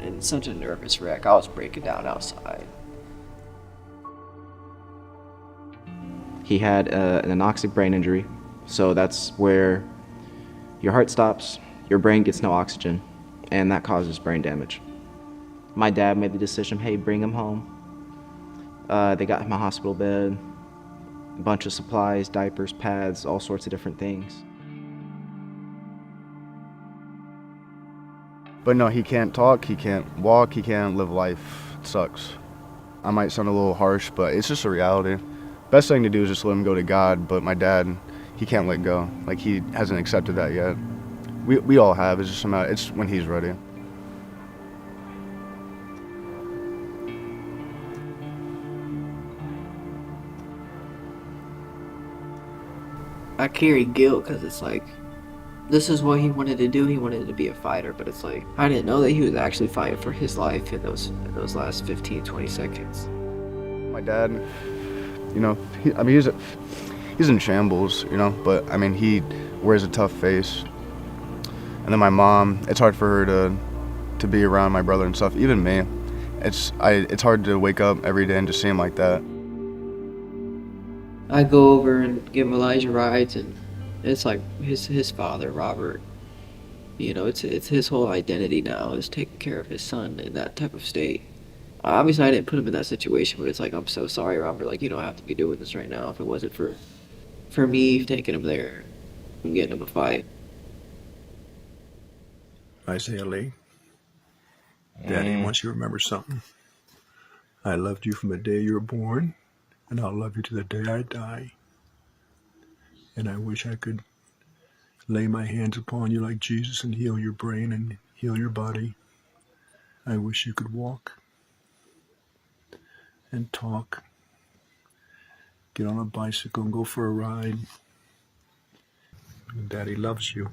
in such a nervous wreck. I was breaking down outside. He had an anoxic brain injury, so that's where your heart stops, your brain gets no oxygen, and that causes brain damage. My dad made the decision, hey, bring him home. They got him a hospital bed, a bunch of supplies, diapers, pads, all sorts of different things. But no, he can't talk, he can't walk, he can't live life. It sucks. I might sound a little harsh, but it's just a reality. Best thing to do is just let him go to God, but my dad, he can't let go. Like, he hasn't accepted that yet. We all have, it's just a matter, it's when he's ready. I carry guilt because it's like, this is what he wanted to do. He wanted to be a fighter, but it's like, I didn't know that he was actually fighting for his life in those last 15, 20 seconds. My dad, you know, he's in shambles, you know, but I mean, he wears a tough face. And then my mom, it's hard for her to be around my brother and stuff, even me. It's hard to wake up every day and just see him like that. I go over and give Elijah rides, and it's like his father, Robert. You know, it's his whole identity now is taking care of his son in that type of state. Obviously, I didn't put him in that situation, but it's like, I'm so sorry, Robert. Like, you don't have to be doing this right now. If it wasn't for me taking him there and getting him a fight. Isaiah Lee, Daddy wants you to remember something. I loved you from the day you were born, and I'll love you to the day I die. And I wish I could lay my hands upon you like Jesus and heal your brain and heal your body. I wish you could walk and talk, get on a bicycle and go for a ride. And Daddy loves you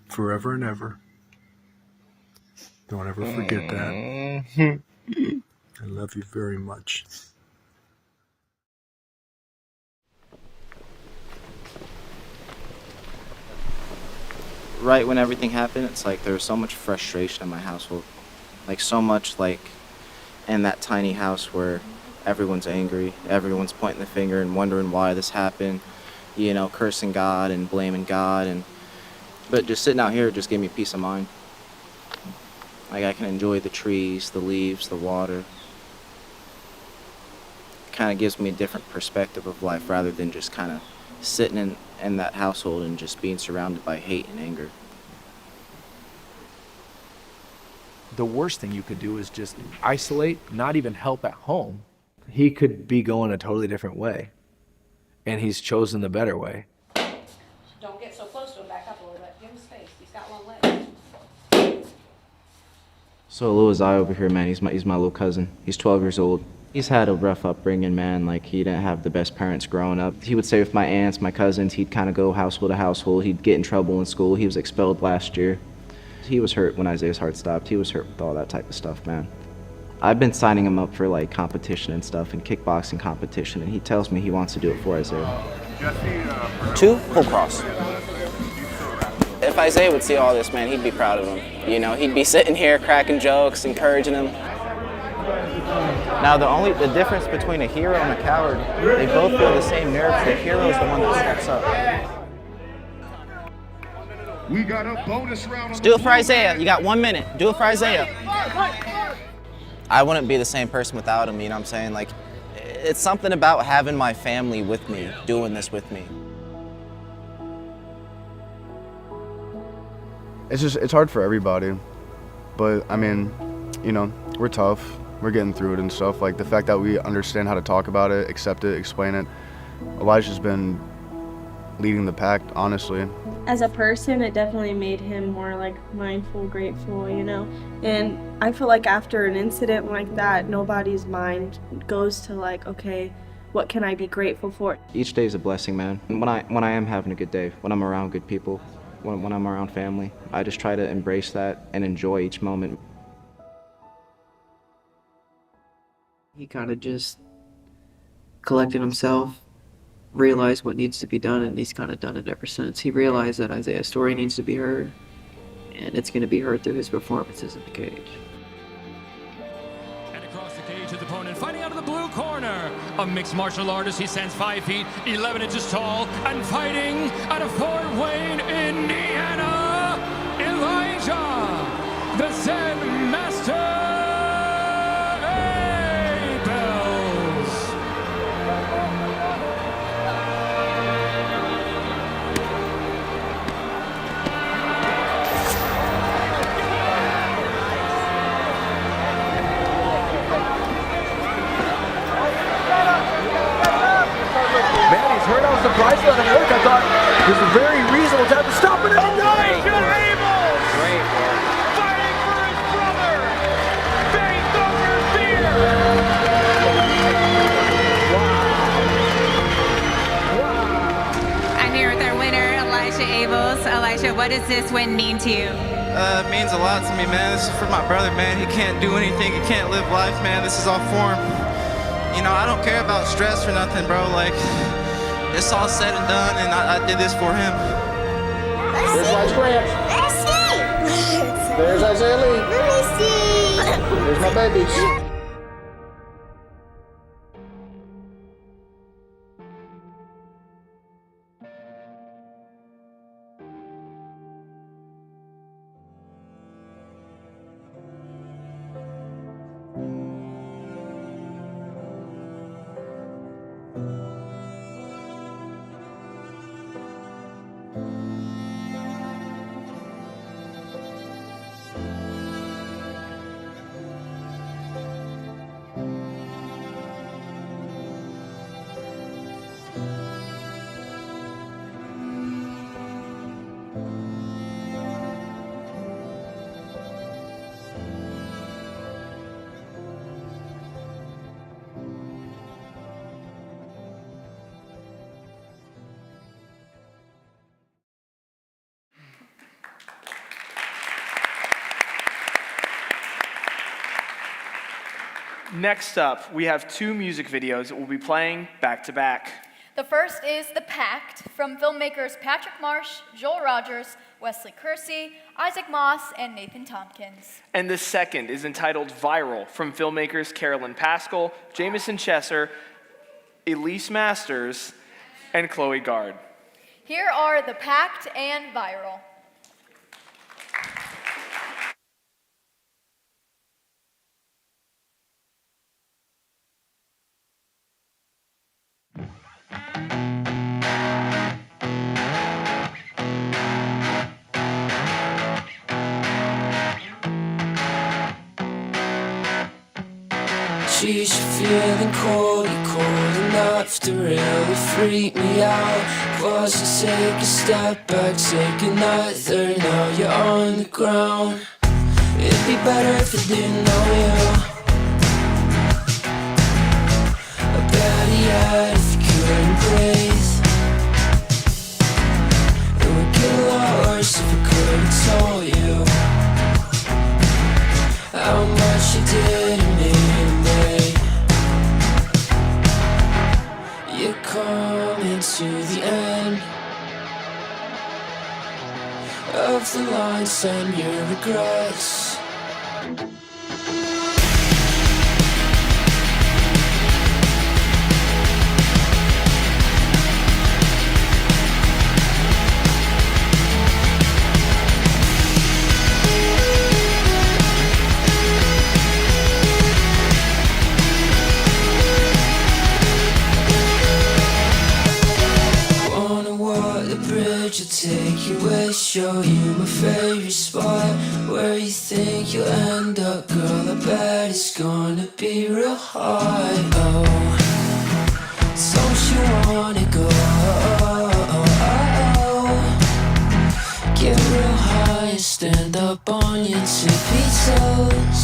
forever and ever. Don't ever forget that. I love you very much. Right when everything happened, it's like there was so much frustration in my household. Like so much like in that tiny house where everyone's angry, everyone's pointing the finger and wondering why this happened, you know, cursing God and blaming God, but just sitting out here just gave me peace of mind. Like I can enjoy the trees, the leaves, the water. It kind of gives me a different perspective of life rather than just kind of sitting in that household and just being surrounded by hate and anger. The worst thing you could do is just isolate, not even help at home. He could be going a totally different way, and he's chosen the better way. Don't get so close to So little Zai over here, man, he's my little cousin. He's 12 years old. He's had a rough upbringing, man. Like, he didn't have the best parents growing up. He would stay with my aunts, my cousins. He'd kind of go household to household. He'd get in trouble in school. He was expelled last year. He was hurt when Isaiah's heart stopped. He was hurt with all that type of stuff, man. I've been signing him up for like competition and stuff and kickboxing competition, and he tells me he wants to do it for Isaiah. 2 full cross. If Isaiah would see all this, man, he'd be proud of him. You know, he'd be sitting here cracking jokes, encouraging him. Now, the difference between a hero and a coward, they both feel the same nerves. The hero is the one that steps up. We got a bonus round. Just do it for Isaiah. You got 1 minute. Do it for Isaiah. I wouldn't be the same person without him, you know what I'm saying? Like, it's something about having my family with me, doing this with me. It's hard for everybody, but I mean, you know, we're tough. We're getting through it and stuff. Like, the fact that we understand how to talk about it, accept it, explain it. Elijah's been leading the pack, honestly. As a person, it definitely made him more like mindful, grateful, you know. And I feel like after an incident like that, nobody's mind goes to like, okay, what can I be grateful for? Each day is a blessing, man. And when I am having a good day, when I'm around good people, when I'm around family, I just try to embrace that and enjoy each moment. He kind of just collected himself, realized what needs to be done, and he's kind of done it ever since. He realized that Isaiah's story needs to be heard, and it's going to be heard through his performances in the cage. And across the cage, his opponent fighting out of the blue corner, a mixed martial artist. He stands 5 feet, 11 inches tall, and fighting out of Fort Wayne, Indiana, Elijah, the Zen Master. Heard I was surprised that it worked. I thought it was a very reasonable time to stop it. Elijah Abels! Fighting for his brother! Faith over fear! I'm here with our winner, Elijah Abels. Elijah, what does this win mean to you? It means a lot to me, man. This is for my brother, man. He can't do anything. He can't live life, man. This is all for him. You know, I don't care about stress or nothing, bro. Like, it's all said and done, and I did this for him. There's Elijah Grant. There's Isaiah Lee. There's my babies. Next up, we have 2 music videos that we'll be playing back to back. The first is The Pact from filmmakers Patrick Marsh, Joel Rogers, Wesley Kersey, Isaac Moss, and Nathan Tompkins. And the second is entitled Viral from filmmakers Carolyn Pascal, Jameson Chesser, Elise Masters, and Chloe Gard. Here are The Pact and Viral. She's feeling cold enough to really freak me out. Was to take a step back, take another, now you're on the ground. It'd be better if it didn't know you. A better yet if you couldn't breathe. It would get a lot worse if I could've told you how much you didn't mean to me. You're coming to the end of the lines and your regrets. To take you with, show you my favorite spot where you think you'll end up, girl. I bet it's gonna be real hard. Oh, don't you wanna go? Get real high and stand up on your tippy toes.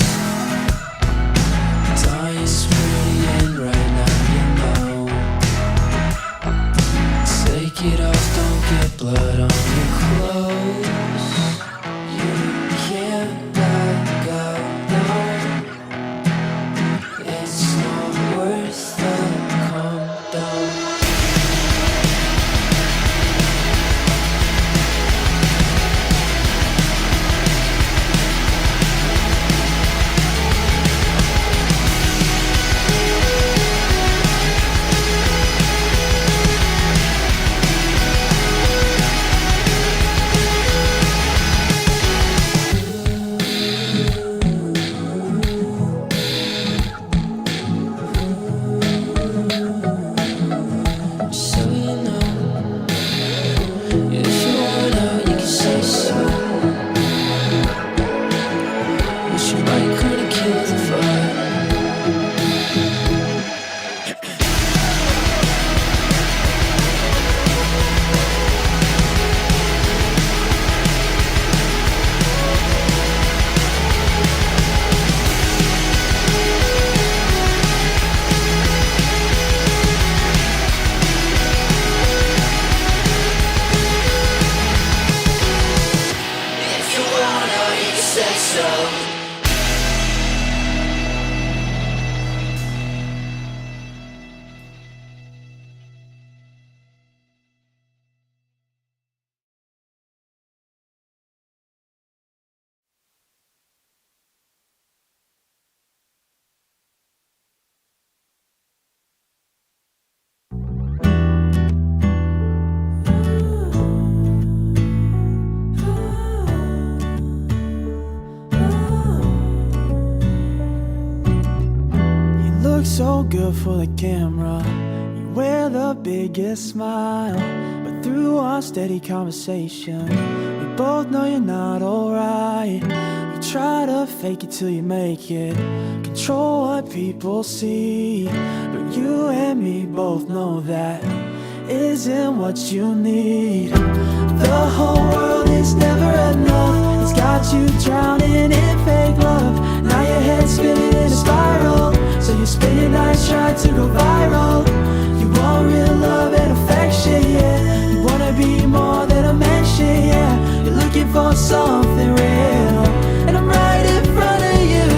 Dying's pretty in right now, you know. Take it off, don't get blood on your clothes. You can't back out, no. It's not worth the calm down. So good for the camera, you wear the biggest smile. But through our steady conversation, we both know you're not alright. You try to fake it till you make it, control what people see. But you and me both know that isn't what you need. The whole world is never enough, it's got you drowning in fake love. Now your head's spinning in a spiral, so you spend your nights trying to go viral. You want real love and affection, yeah. You wanna be more than a mention, yeah. You're looking for something real, and I'm right in front of you.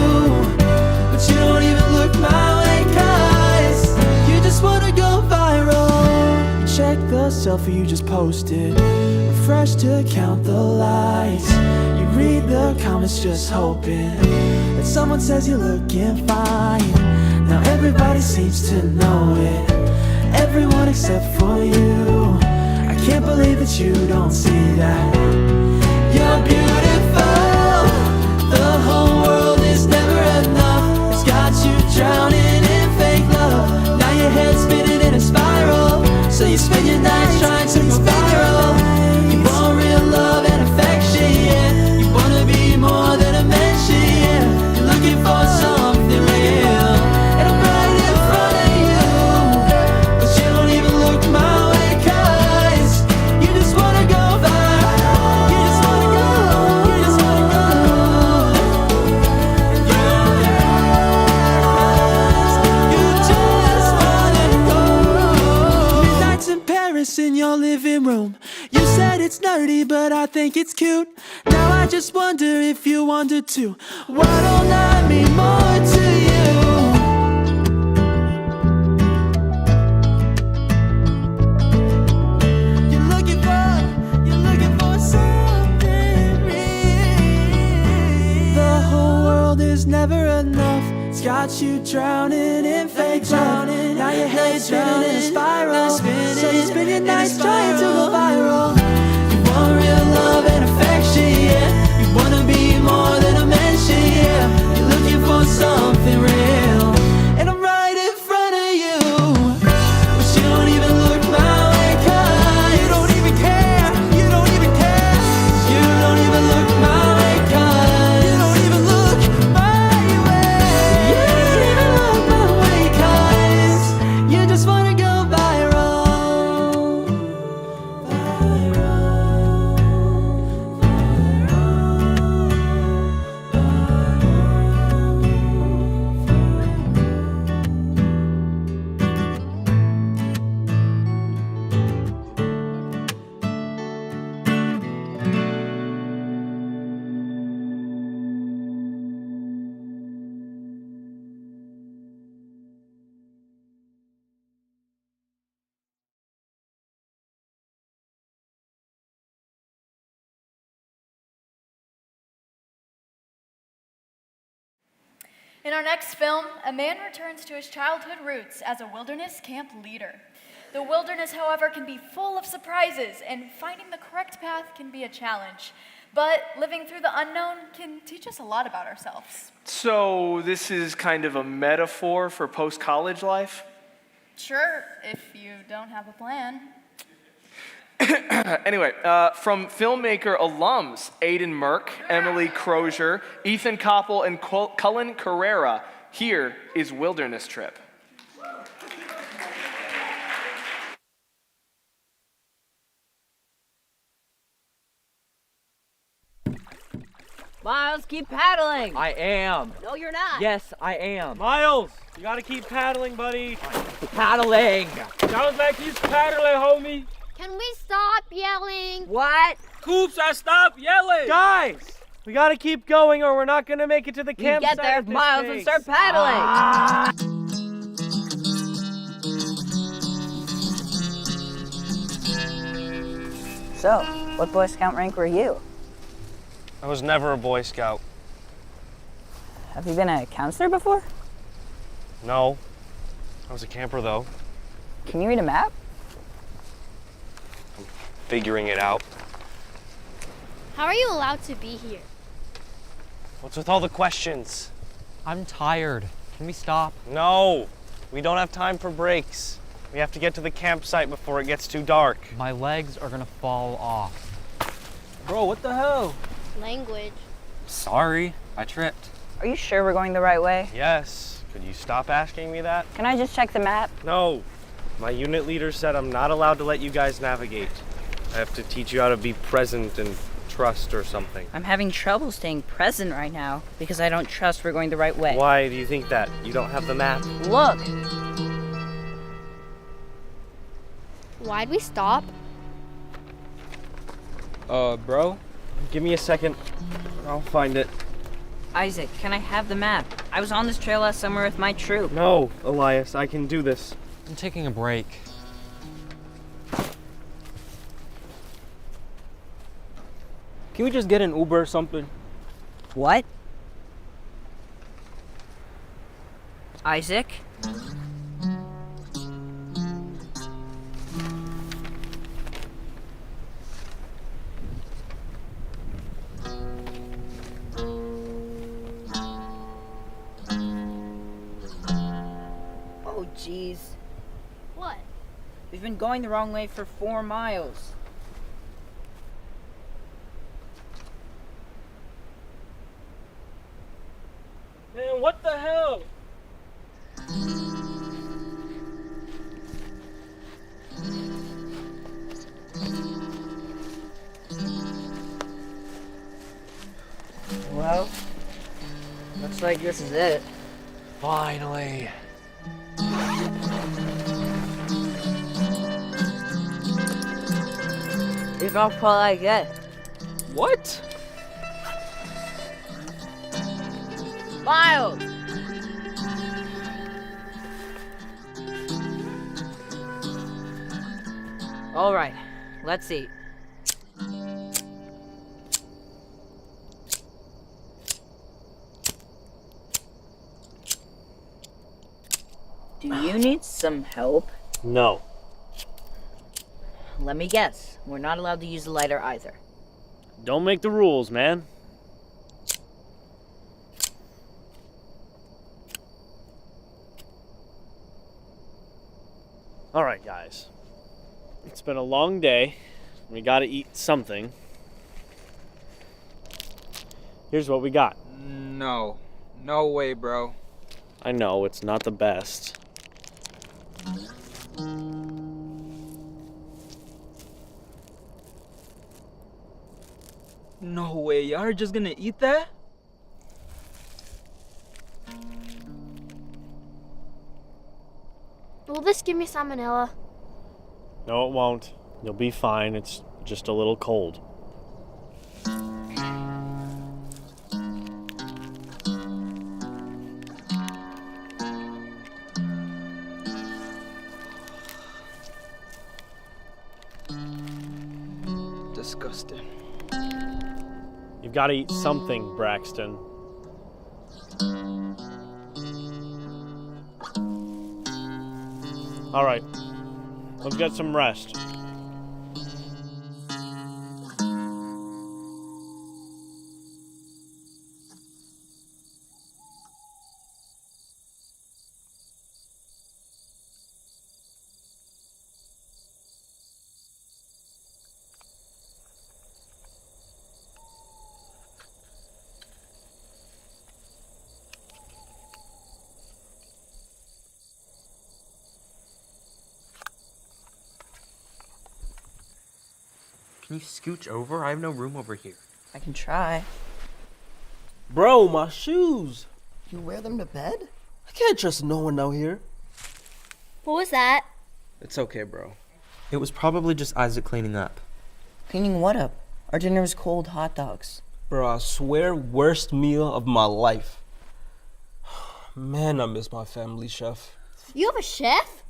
But you don't even look my way, 'cause you just wanna go viral. You check the selfie you just posted, refresh to count the likes. You read the comments just hoping that someone says you're looking fine. Now everybody seems to know it, everyone except for you. I can't believe that you don't see that you're beautiful. The whole world is never enough, it's got you drowning in fake love. Now your head's spinning in a spiral, so you spend your nights trying to go viral. You want real love and affection, yeah. You wanna be more than a mention, yeah. You're looking for something real, and I'm right in front of you. But you don't even look my way, 'cause you just wanna go viral. You just wanna go. think it's cute. Now I just wonder if you wonder too. Why don't I mean more to you? You're looking for something real. The whole world is never enough. It's got you drowning in fake love. Now your head's spinning in a spiral. So you spend your nights trying to go viral. You want real love and affection, yeah. You wanna be more than a mention, yeah. You're looking for something real, and I'm right in front of you. But you don't even look my way, 'cause you don't even care. You don't even care. You don't even look my way, 'cause you don't even look my way. You don't even look my way, 'cause you just wanna go viral. In our next film, a man returns to his childhood roots as a wilderness camp leader. The wilderness, however, can be full of surprises, and finding the correct path can be a challenge. But living through the unknown can teach us a lot about ourselves. So this is kind of a metaphor for post-college life? Sure, if you don't have a plan. Anyway, from filmmaker alums Aidan Merck, Emily Crozier, Ethan Koppel, and Cullen Carrera, here is Wilderness Trip. Miles, keep paddling. I am. No, you're not. Yes, I am. Miles, you gotta keep paddling, buddy. Paddling. Sounds like he's paddling, homie. Can we stop yelling? What? Coops, I stop yelling. Guys, we gotta keep going or we're not gonna make it to the You campsite. get there, at this Miles, pace. and start paddling. So, what Boy Scout rank were you? I was never a Boy Scout. Have you been a counselor before? No. I was a camper, though. Can you read a map? Figuring it out. How are you allowed to be here? What's with all the questions? I'm tired. Can we stop? No. We don't have time for breaks. We have to get to the campsite before it gets too dark. My legs are gonna fall off. Bro, what the hell? Language. Sorry, I tripped. Are you sure we're going the right way? Yes. Could you stop asking me that? Can I just check the map? No. My unit leader said I'm not allowed to let you guys navigate. I have to teach you how to be present and trust or something. I'm having trouble staying present right now because I don't trust we're going the right way. Why do you think that? You don't have the map? Look! Why'd we stop? Bro? Give me a second. I'll find it. Isaac, can I have the map? I was on this trail last summer with my troop. No, Elias, I can do this. I'm taking a break. Can we just get an Uber or something? What? Isaac? Oh, jeez. What? We've been going the wrong way for 4 miles. Man, what the hell? Well, looks like this is it. Finally. It's all I get. What? Miles! All right, let's eat. Do you need some help? No. Let me guess. We're not allowed to use the lighter either. Don't make the rules, man. All right, guys. It's been a long day. We gotta eat something. Here's what we got. No. No way, bro. I know, it's not the best. No way, y'all are just gonna eat that? Will this give me salmonella? No, it won't. You'll be fine. It's just a little cold. Disgusting. You've got to eat something, Braxton. All right, let's get some rest. Can you scooch over? I have no room over here. I can try. Bro, my shoes. You wear them to bed? I can't trust no one out here. What was that? It's okay, bro. It was probably just Isaac cleaning up. Cleaning what up? Our dinner was cold hot dogs. Bro, I swear, worst meal of my life. Man, I miss my family, chef. You have a chef?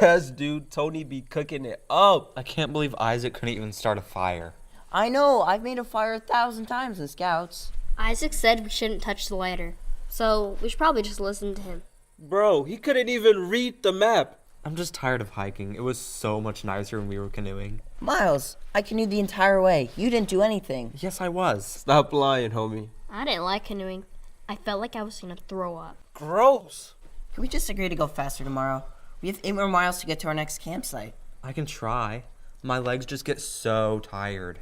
Yes, dude. Tony be cooking it up. I can't believe Isaac couldn't even start a fire. I know, I've made a fire 1,000 times in Scouts. Isaac said we shouldn't touch the lighter, so we should probably just listen to him. Bro, he couldn't even read the map. I'm just tired of hiking. It was so much nicer when we were canoeing. Miles, I canoed the entire way. You didn't do anything. Yes, I was. Stop lying, homie. I didn't like canoeing. I felt like I was gonna throw up. Gross. Can we just agree to go faster tomorrow? We have 8 more miles to get to our next campsite. I can try. My legs just get so tired.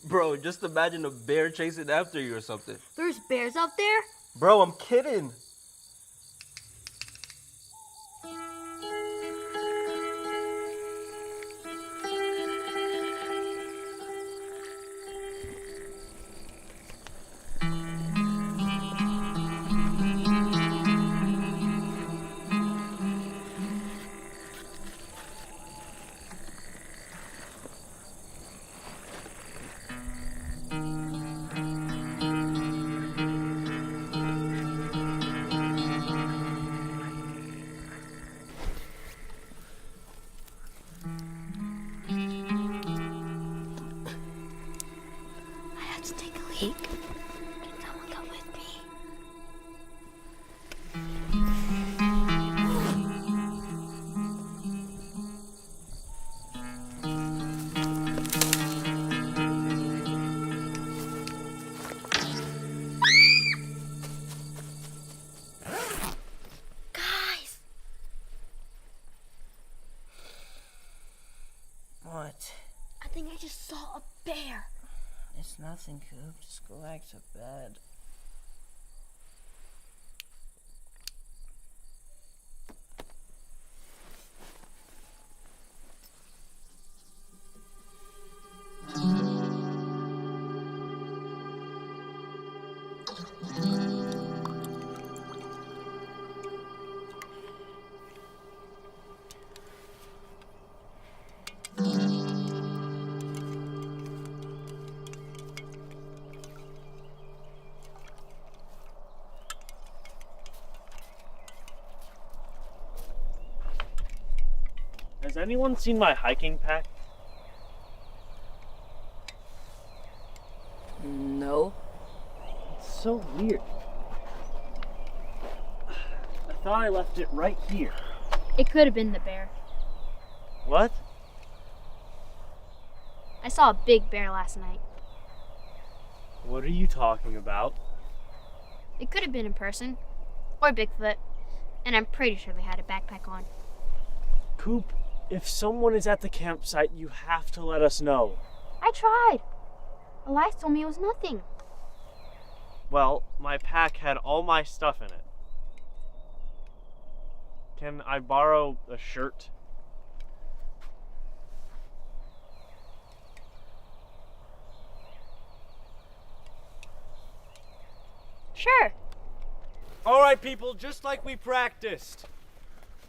Bro, just imagine a bear chasing after you or something. There's bears out there? Bro, I'm kidding. Can someone come with me? Guys! What? I think I just saw a bear. It's nothing, Coop. Just go back to bed. Has anyone seen my hiking pack? No. It's so weird. I thought I left it right here. It could have been the bear. What? I saw a big bear last night. What are you talking about? It could have been in person. Or Bigfoot. And I'm pretty sure they had a backpack on. Coop, if someone is at the campsite, you have to let us know. I tried. Elias told me it was nothing. Well, my pack had all my stuff in it. Can I borrow a shirt? Sure. All right, people, just like we practiced.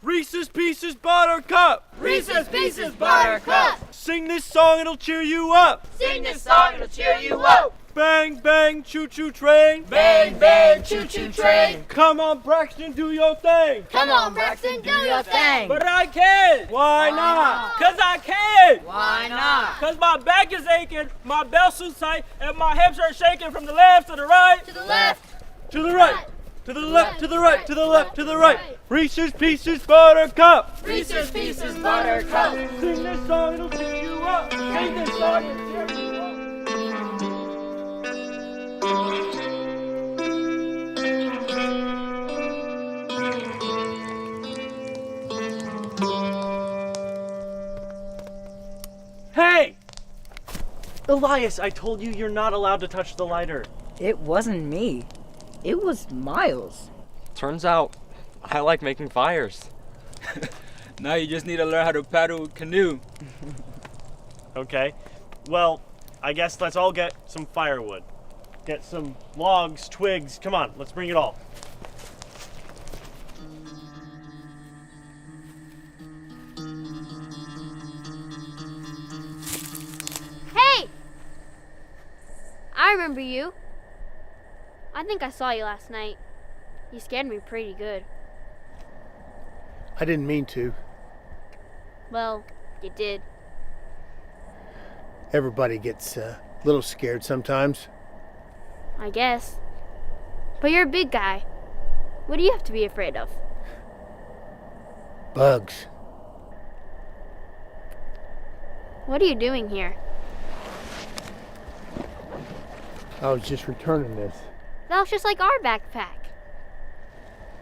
Reese's Pieces Buttercup! Reese's Pieces Buttercup! Sing this song, it'll cheer you up! Sing this song, it'll cheer you up! Bang, bang, choo-choo train! Bang, bang, choo-choo train! Come on, Braxton, do your thing! Come on, Braxton, do your thing! But I can't! Why not? 'Cause I can't! Why not? 'Cause my back is aching, my belt's too tight, and my hips are shaking from the left to the right! To the left! To the right! To the left, to the right, to the left, to the right! Reese's Pieces Buttercup! Reese's Pieces Buttercup! Sing this song, it'll cheer you up! Sing this song, it'll cheer you up! Hey! Elias, I told you you're not allowed to touch the lighter. It wasn't me. It was Miles. Turns out, I like making fires. Now you just need to learn how to paddle a canoe. Okay. Well, I guess let's all get some firewood. Get some logs, twigs. Come on, let's bring it all. Hey! I remember you. I think I saw you last night. You scared me pretty good. I didn't mean to. Well, you did. Everybody gets a little scared sometimes. I guess. But you're a big guy. What do you have to be afraid of? Bugs. What are you doing here? I was just returning this. That was just like our backpack.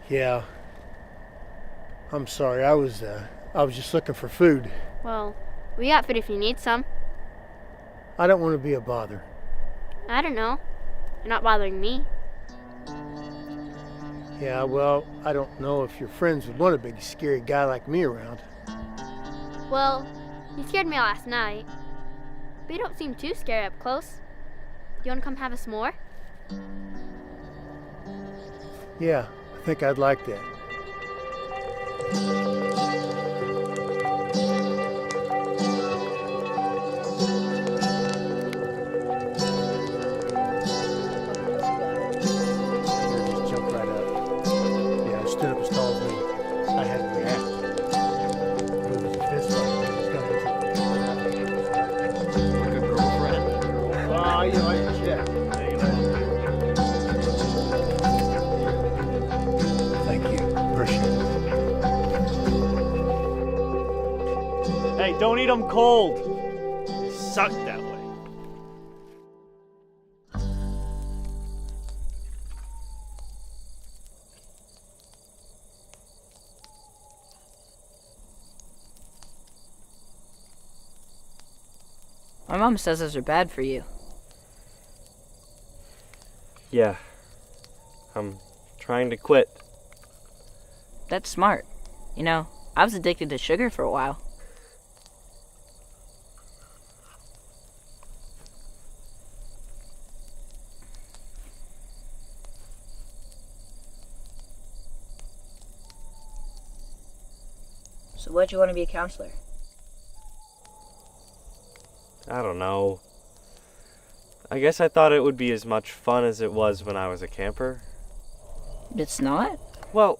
Yeah. I'm sorry. I was just looking for food. Well, we got food if you need some. I don't want to be a bother. I don't know. You're not bothering me. Yeah, well, I don't know if your friends would want a big scary guy like me around. Well, you scared me last night. But you don't seem too scared up close. You want to come have a s'more? Yeah, I think I'd like that. Just jumped right up. Yeah, I stood up as tall as me. I had to react. It was a fist fight. It was gonna Like a girlfriend. Oh, you know, yeah. Thank you. Appreciate it. Hey, don't eat them cold. They suck that way. My mom says those are bad for you. Yeah. I'm trying to quit. That's smart. You know, I was addicted to sugar for a while. So why'd you want to be a counselor? I don't know. I guess I thought it would be as much fun as it was when I was a camper. It's not? Well,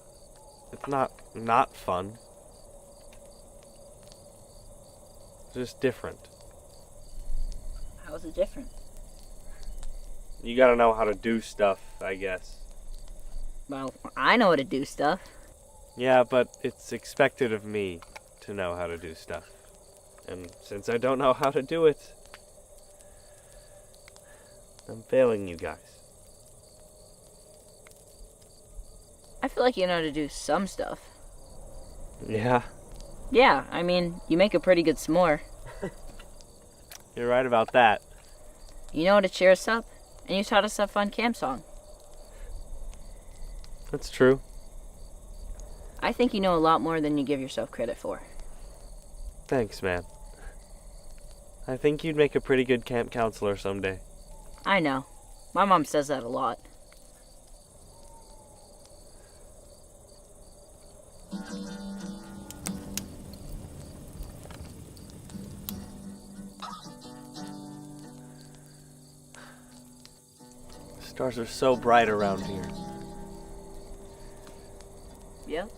it's not fun. Just different. How is it different? You gotta know how to do stuff, I guess. Well, I know how to do stuff. Yeah, but it's expected of me to know how to do stuff. And since I don't know how to do it, I'm failing you guys. I feel like you know how to do some stuff. Yeah, Yeah, I mean, you make a pretty good s'more. you're right about that. You know how to cheer us up, and you taught us that fun camp song. That's true. I think you know a lot more than you give yourself credit for. Thanks, man. I think you'd make a pretty good camp counselor someday. I know. My mom says that a lot. The stars are so bright around here. Yep.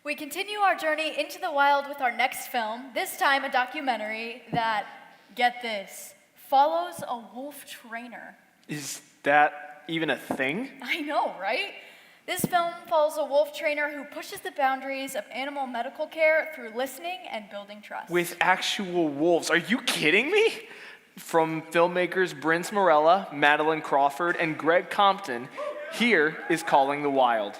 We continue our journey into the wild with our next film, this time a documentary that, get this, follows a wolf trainer. Is that even a thing? I know, right? This film follows a wolf trainer who pushes the boundaries of animal medical care through listening and building trust. With actual wolves. Are you kidding me? From filmmakers Bryn Morella, Madeline Crawford, and Greg Compton, here is Calling the Wild.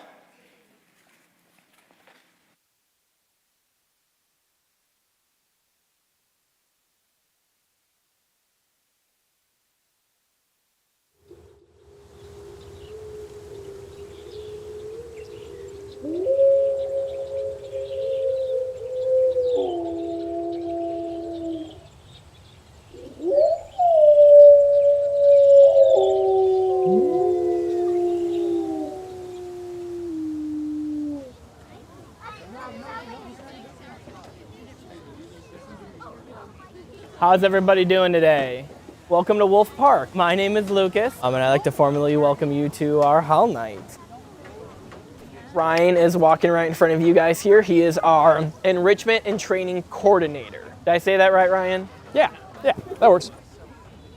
How's everybody doing today? Welcome to Wolf Park. My name is Lucas, and I'd like to formally welcome you to our Howl Night. Ryan is walking right in front of you guys here. He is our enrichment and training coordinator. Did I say that right, Ryan? Yeah, that works.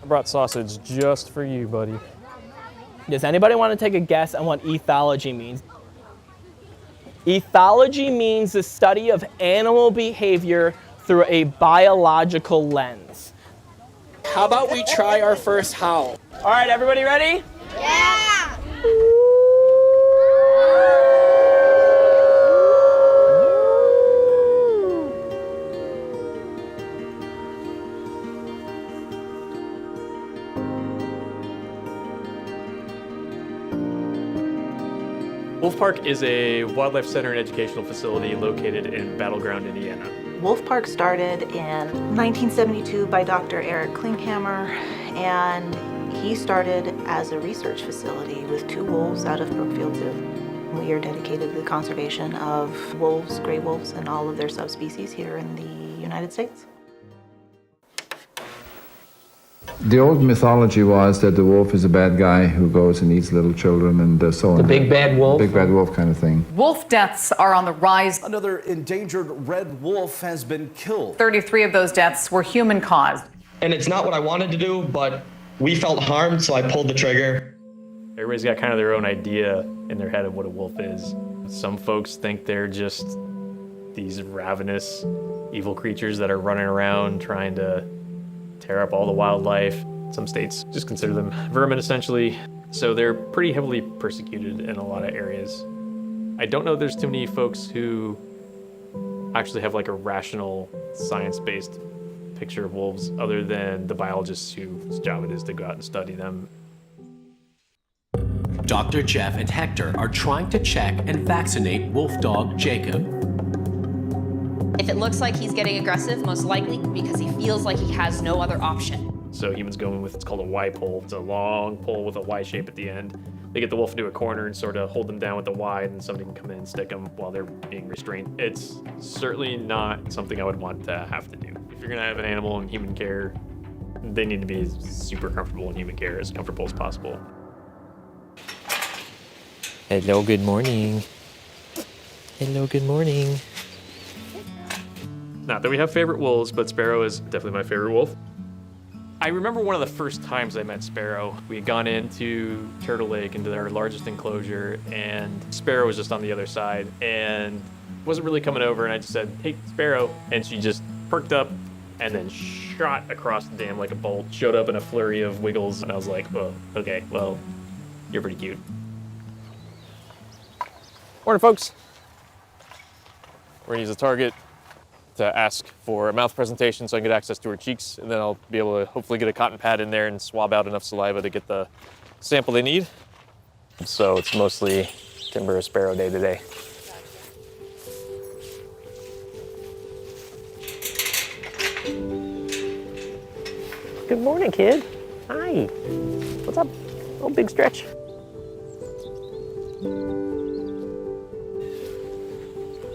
I brought sausage just for you, buddy. Does anybody want to take a guess on what ethology means? Ethology means the study of animal behavior through a biological lens. How about we try our first howl? All right, everybody ready? Yeah! Wolf Park is a wildlife center and educational facility located in Battleground, Indiana. Wolf Park started in 1972 by Dr. Eric Klinkhammer, and he started as a research facility with 2 wolves out of Brookfield Zoo. We are dedicated to the conservation of wolves, gray wolves, and all of their subspecies here in the United States. The old mythology was that the wolf is a bad guy who goes and eats little children and so on. The big bad wolf? Big bad wolf kind of thing. Wolf deaths are on the rise. Another endangered red wolf has been killed. 33 of those deaths were human caused. And it's not what I wanted to do, but we felt harmed, so I pulled the trigger. Everybody's got kind of their own idea in their head of what a wolf is. Some folks think they're just these ravenous evil creatures that are running around trying to tear up all the wildlife. Some states just consider them vermin, essentially. So they're pretty heavily persecuted in a lot of areas. I don't know there's too many folks who actually have like a rational, science-based picture of wolves other than the biologists whose job it is to go out and study them. Dr. Jeff and Hector are trying to check and vaccinate wolf dog Jacob. If it looks like he's getting aggressive, most likely because he feels like he has no other option. So humans go in with what's called a Y pole. It's a long pole with a Y shape at the end. They get the wolf into a corner and sort of hold them down with the Y, and then somebody can come in and stick them while they're being restrained. It's certainly not something I would want to have to do. If you're gonna have an animal in human care, they need to be super comfortable in human care, as comfortable as possible. Hello, good morning. Hello, good morning. Not that we have favorite wolves, but Sparrow is definitely my favorite wolf. I remember one of the first times I met Sparrow. We had gone into Turtle Lake, into their largest enclosure, and Sparrow was just on the other side and wasn't really coming over, and I just said, "Hey, Sparrow," and she just perked up and then shot across the dam like a bolt, showed up in a flurry of wiggles, and I was like, "Oh, okay, well, you're pretty cute." Morning, folks. We're gonna use a target to ask for a mouth presentation so I can get access to her cheeks, and then I'll be able to hopefully get a cotton pad in there and swab out enough saliva to get the sample they need. So it's mostly timber sparrow day today. Good morning, kid. Hi. What's up? Oh, big stretch.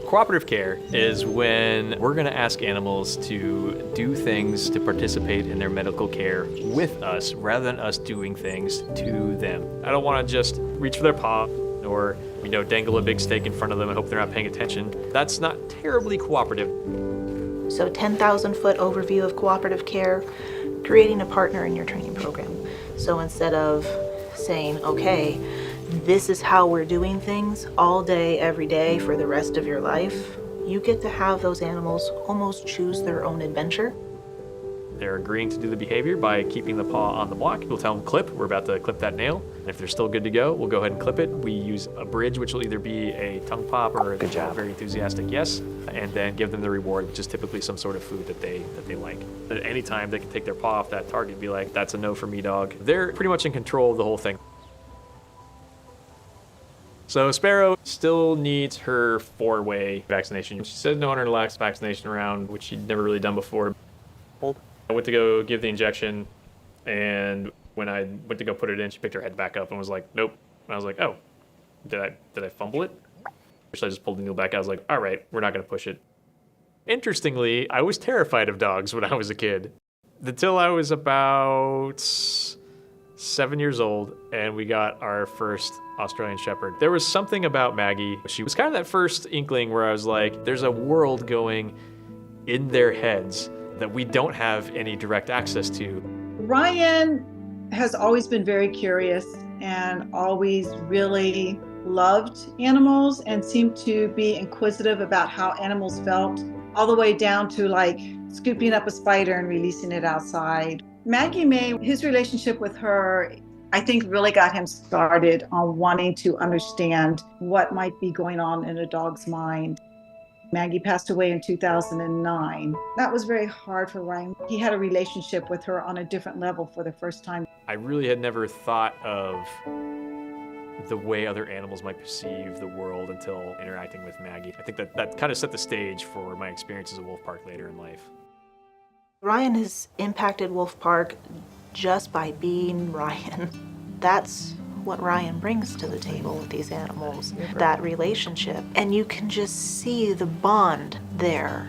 Cooperative care is when we're going to ask animals to do things to participate in their medical care with us rather than us doing things to them. I don't want to just reach for their paw or, dangle a big steak in front of them and hope they're not paying attention. That's not terribly cooperative. So 10,000-foot overview of cooperative care, creating a partner in your training program. So instead of saying, okay, this is how we're doing things all day, every day for the rest of your life, you get to have those animals almost choose their own adventure. They're agreeing to do the behavior by keeping the paw on the block. We'll tell them clip, we're about to clip that nail. And if they're still good to go, we'll go ahead and clip it. We use a bridge, which will either be a tongue pop or a very enthusiastic yes, and then give them the reward, which is typically some sort of food that they like. At any time, they can take their paw off that target and be like, "That's a no for me, dog." They're pretty much in control of the whole thing. So Sparrow still needs her 4-way vaccination. She said no on her last vaccination round, which she'd never really done before. I went to go give the injection, and when I went to go put it in, she picked her head back up and was like, "Nope." And I was like, "Oh, did I fumble it?" So I just pulled the needle back. I was like, "All right, we're not going to push it." Interestingly, I was terrified of dogs when I was a kid, until I was about 7 years old, and we got our first Australian Shepherd. There was something about Maggie. She was kind of that first inkling where I was like, there's a world going in their heads that we don't have any direct access to. Ryan has always been very curious and always really loved animals and seemed to be inquisitive about how animals felt, all the way down to like scooping up a spider and releasing it outside. Maggie May, his relationship with her, I think really got him started on wanting to understand what might be going on in a dog's mind. Maggie passed away in 2009. That was very hard for Ryan. He had a relationship with her on a different level for the first time. I really had never thought of the way other animals might perceive the world until interacting with Maggie. I think that kind of set the stage for my experiences at Wolf Park later in life. Ryan has impacted Wolf Park just by being Ryan. That's what Ryan brings to the table with these animals, that relationship. And you can just see the bond there.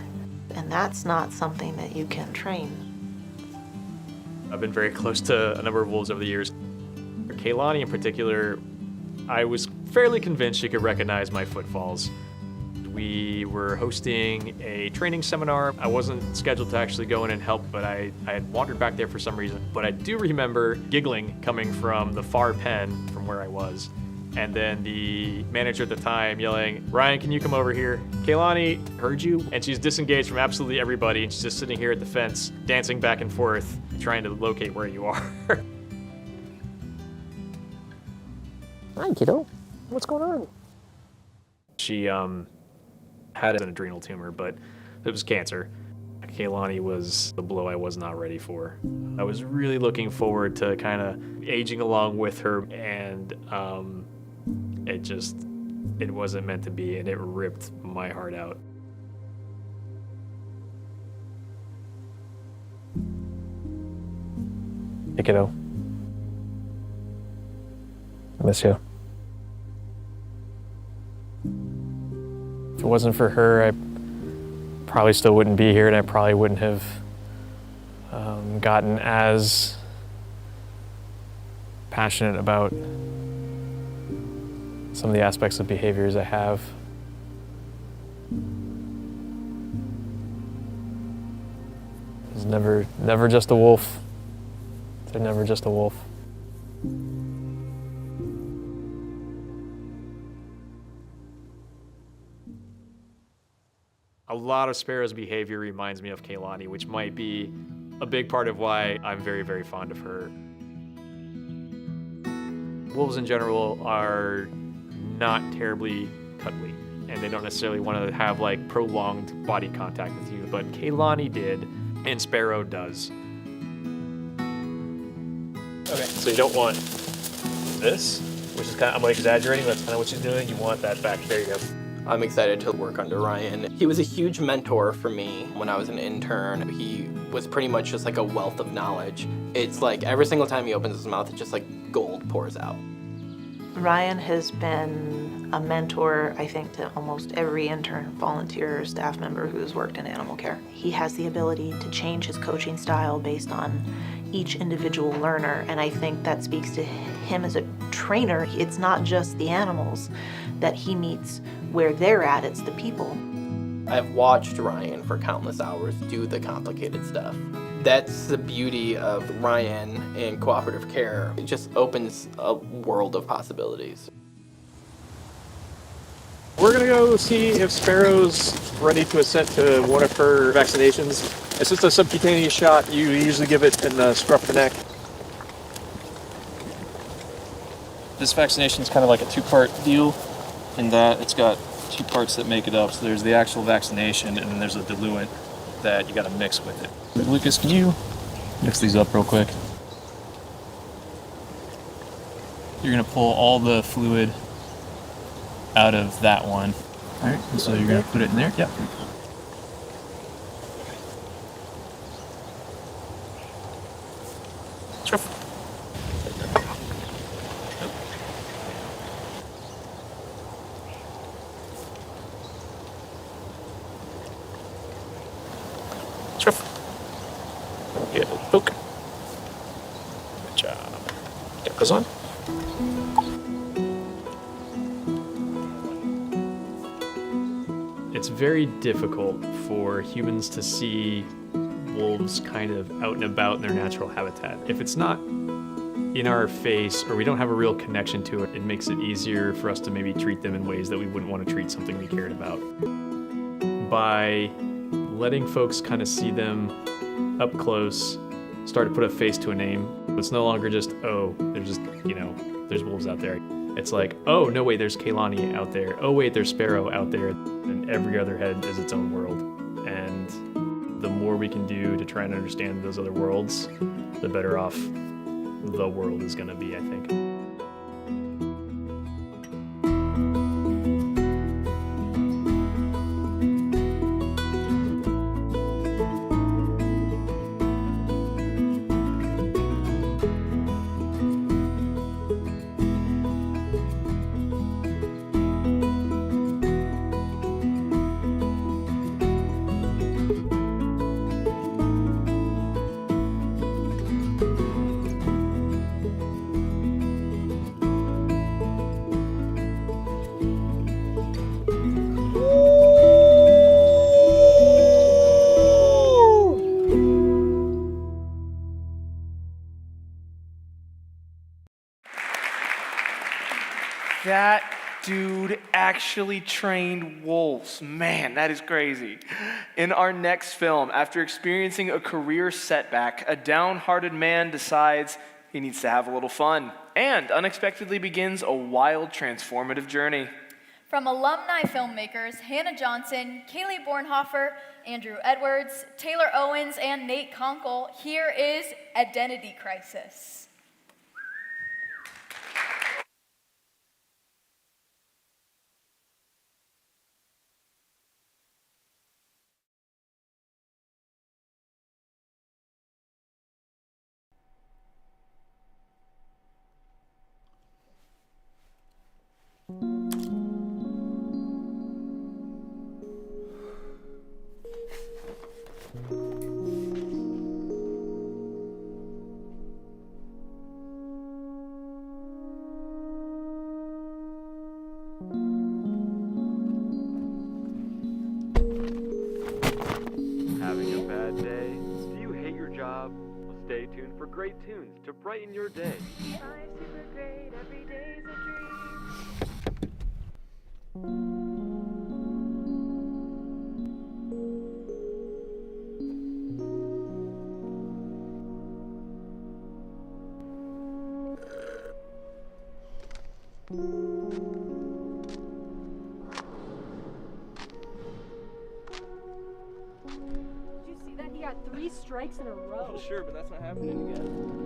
And that's not something that you can train. I've been very close to a number of wolves over the years. Kaylani in particular, I was fairly convinced she could recognize my footfalls. We were hosting a training seminar. I wasn't scheduled to actually go in and help, but I had wandered back there for some reason. But I do remember giggling coming from the far pen from where I was. And then the manager at the time yelling, Ryan, can you come over here? Kaylani heard you, and she's disengaged from absolutely everybody, and she's just sitting here at the fence, dancing back and forth, trying to locate where you are. Hi, kiddo. What's going on? She had an adrenal tumor, but it was cancer. Kaylani was the blow I was not ready for. I was really looking forward to kind of aging along with her, and it wasn't meant to be, and it ripped my heart out. Hey, kiddo. I miss you. If it wasn't for her, I probably still wouldn't be here, and I probably wouldn't have gotten as passionate about some of the aspects of behaviors I have. It was never just a wolf. They're never just a wolf. A lot of Sparrow's behavior reminds me of Kaylani, which might be a big part of why I'm very, very fond of her. Wolves in general are not terribly cuddly, and they don't necessarily want to have like prolonged body contact with you, but Kaylani did, and Sparrow does. Okay, so you don't want this, which is kind of, I'm exaggerating, that's kind of what she's doing. You want that back, there you go. I'm excited to work under Ryan. He was a huge mentor for me when I was an intern. He was pretty much just like a wealth of knowledge. It's like every single time he opens his mouth, it's just like gold pours out. Ryan has been a mentor, I think, to almost every intern, volunteer, or staff member who's worked in animal care. He has the ability to change his coaching style based on each individual learner, and I think that speaks to him as a trainer. It's not just the animals that he meets where they're at, it's the people. I've watched Ryan for countless hours do the complicated stuff. That's the beauty of Ryan and cooperative care. It just opens a world of possibilities. We're gonna go see if Sparrow's ready to assent to one of her vaccinations. It's just a subcutaneous shot. You usually give it in the scruff of the neck. This vaccination is kind of like a two-part deal in that it's got two parts that make it up. So there's the actual vaccination, and then there's a diluent that you gotta mix with it. Lucas, can you mix these up real quick? You're gonna pull all the fluid out of that one. All right, and so you're gonna put it in there? Yep. Good poke. Good job. Get those on. It's very difficult for humans to see wolves kind of out and about in their natural habitat. If it's not in our face or we don't have a real connection to it, it makes it easier for us to maybe treat them in ways that we wouldn't want to treat something we cared about. By letting folks kind of see them up close, start to put a face to a name. It's no longer just, oh, there's just, there's wolves out there. It's like, oh, no, wait, there's Kaylani out there. Oh, wait, there's Sparrow out there. And every other head is its own world. And the more we can do to try and understand those other worlds, the better off the world is going to be, I think. dude actually trained wolves. Man, that is crazy. In our next film, after experiencing a career setback, a downhearted man decides he needs to have a little fun and unexpectedly begins a wild, transformative journey. From alumni filmmakers Hannah Johnson, Kaylee Bornhofer, Andrew Edwards, Taylor Owens, and Nate Conkle, here is Identity Crisis. Having a bad day? Do you hate your job? Well, stay tuned for great tunes to brighten your day. Super great, every day's a dream. Did you see that? He got 3 strikes in a row. Sure, but that's not happening again.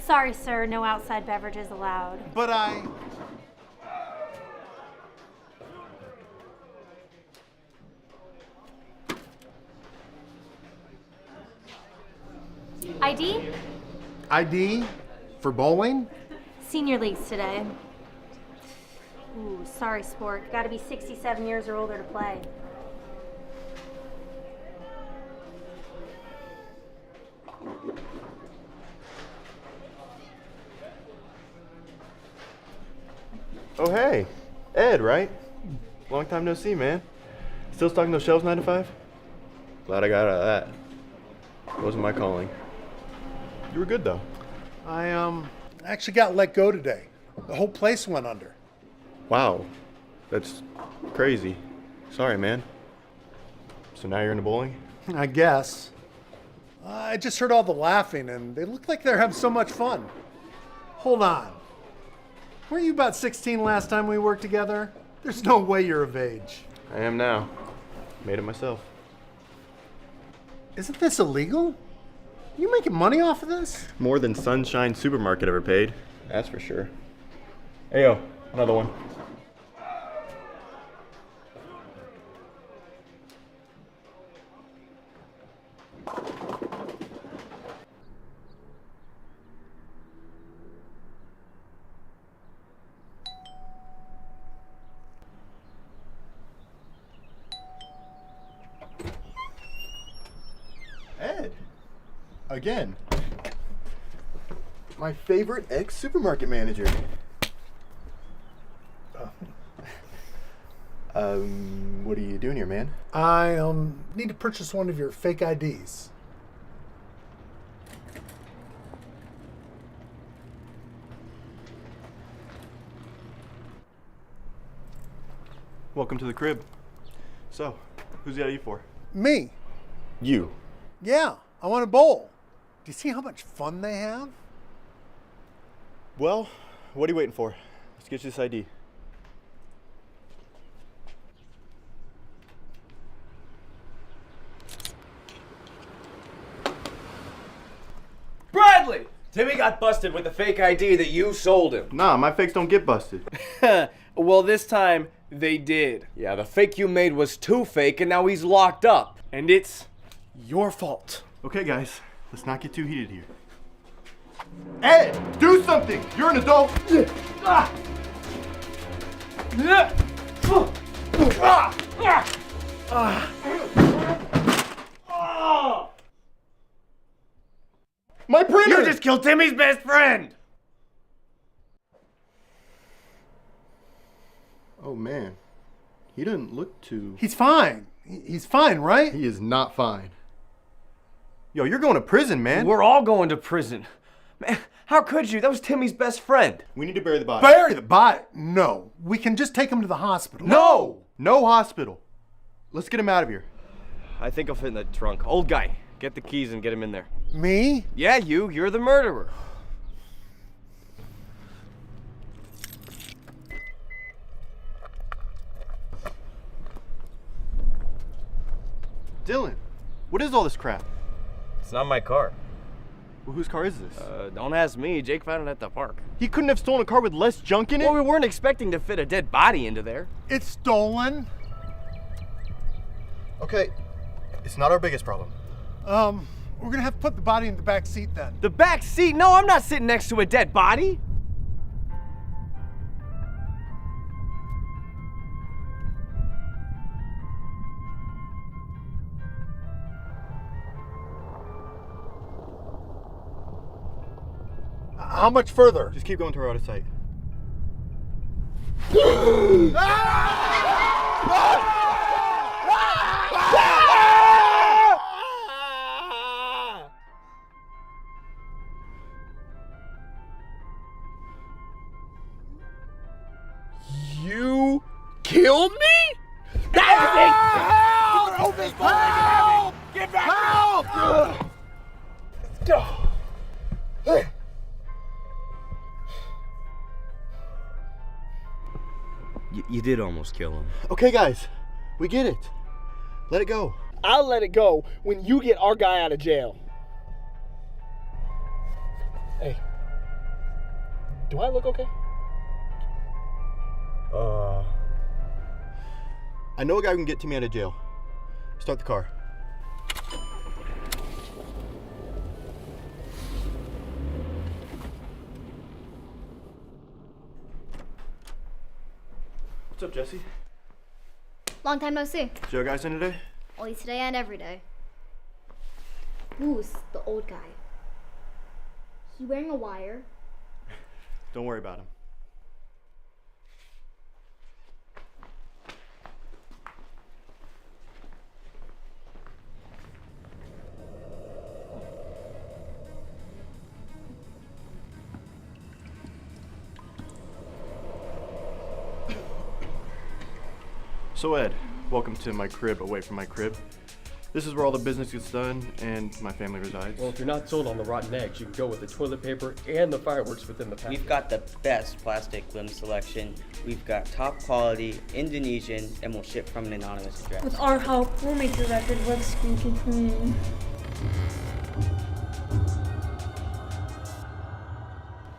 Sorry, sir, no outside beverages allowed. But I... ID? ID? For bowling? Senior leagues today. Ooh, sorry, sport. Gotta be 67 years or older to play. Oh, hey. Ed, right? Long time no see, man. Still stocking those shelves 9 to 5? Glad I got out of that. Wasn't my calling. You were good, though. I actually got let go today. The whole place went under. Wow. That's crazy. Sorry, man. So now you're into bowling? I guess. I just heard all the laughing, and they look like they're having so much fun. Hold on. Weren't you about 16 last time we worked together? There's no way you're of age. I am now. Made it myself. Isn't this illegal? You making money off of this? More than Sunshine Supermarket ever paid. That's for sure. Hey, yo, another one. Ed. Again. My favorite ex-supermarket manager. What are you doing here, man? I need to purchase one of your fake IDs. Welcome to the crib. So, who's the ID for? Me. You. Yeah, I want to bowl. Do you see how much fun they have? Well, what are you waiting for? Let's get you this ID. Bradley! Timmy got busted with the fake ID that you sold him. Nah, my fakes don't get busted. Well, this time they did. Yeah, the fake you made was too fake and now he's locked up. And it's Your fault. Okay, guys, let's not get too heated here. Ed, do something! You're an adult! My printer! You just killed Timmy's best friend! Oh man, he doesn't look too... He's fine. He's fine, right? He is not fine. Yo, you're going to prison, man. We're all going to prison. Man, how could you? That was Timmy's best friend. We need to bury the body. Bury the body? No. We can just take him to the hospital. No! No hospital. Let's get him out of here. I think I'll fit in the trunk. Old guy, get the keys and get him in there. Me? Yeah, you. You're the murderer. Dylan, what is all this crap? It's not my car. Well, whose car is this? Don't ask me. Jake found it at the park. He couldn't have stolen a car with less junk in it? Well, we weren't expecting to fit a dead body into there. It's stolen. Okay, it's not our biggest problem. We're gonna have to put the body in the back seat then. The back seat? No, I'm not sitting next to a dead body. How much further? Just keep going to our out of sight. You killed me? Help! Help! Get back! Help! You did almost kill him. Okay, guys, we get it. Let it go. I'll let it go when you get our guy out of jail. Hey, do I look okay? I know a guy who can get Timmy out of jail. Start the car. What's up, Jesse? Long time no see. Joe guys in today? Always today and every day. Who's the old guy? He wearing a wire? Don't worry about him. So Ed, welcome to my crib away from my crib. This is where all the business gets done and my family resides. Well, if you're not sold on the rotten eggs, you can go with the toilet paper and the fireworks within the package. We've got the best plastic limb selection. We've got top quality, Indonesian, and we'll ship from an anonymous address. With our help, we'll make your record look squeaky clean.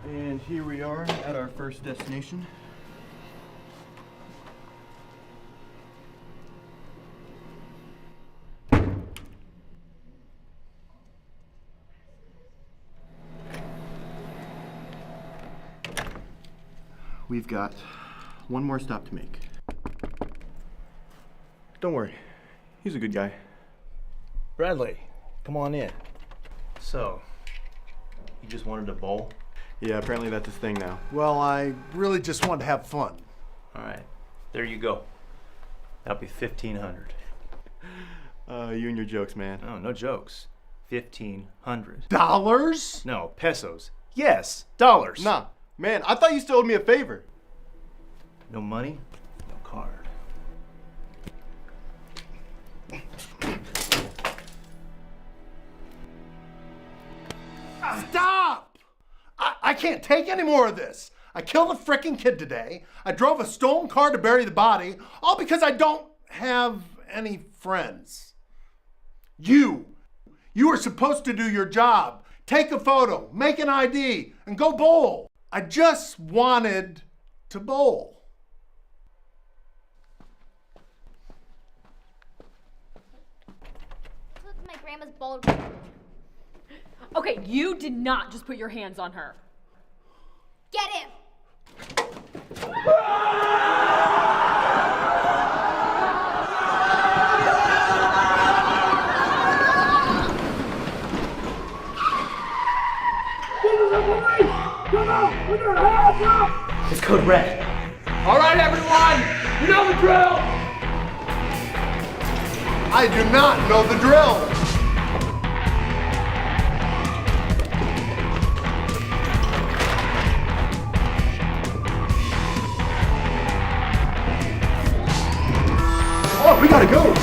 And here we are at our first destination. We've got one more stop to make. Don't worry, he's a good guy. Bradley, come on in. So, you just wanted to bowl? Yeah, apparently that's his thing now. Well, I really just wanted to have fun. All right, there you go. That'll be $1,500. You and your jokes, man. No, no jokes. $1,500. Dollars? No, pesos. Yes, dollars. Nah, man, I thought you still owed me a favor. No money, no card. Stop! I can't take any more of this. I killed a frickin' kid today. I drove a stolen car to bury the body, all because I don't have any friends. You were supposed to do your job. Take a photo, make an ID, and go bowl. I just wanted to bowl. Look, my follow. Okay, you did not just put your hands on her. Get him! It's code red. All right, everyone, you know the drill. I do not know the drill. Oh, we gotta go.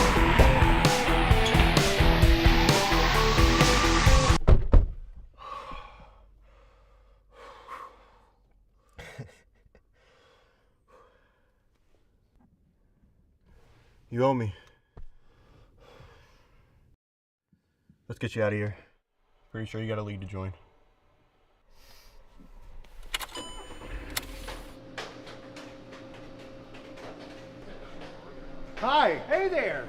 You owe me. Let's get you out of here. Pretty sure you got a league to join. Hi. Hey there.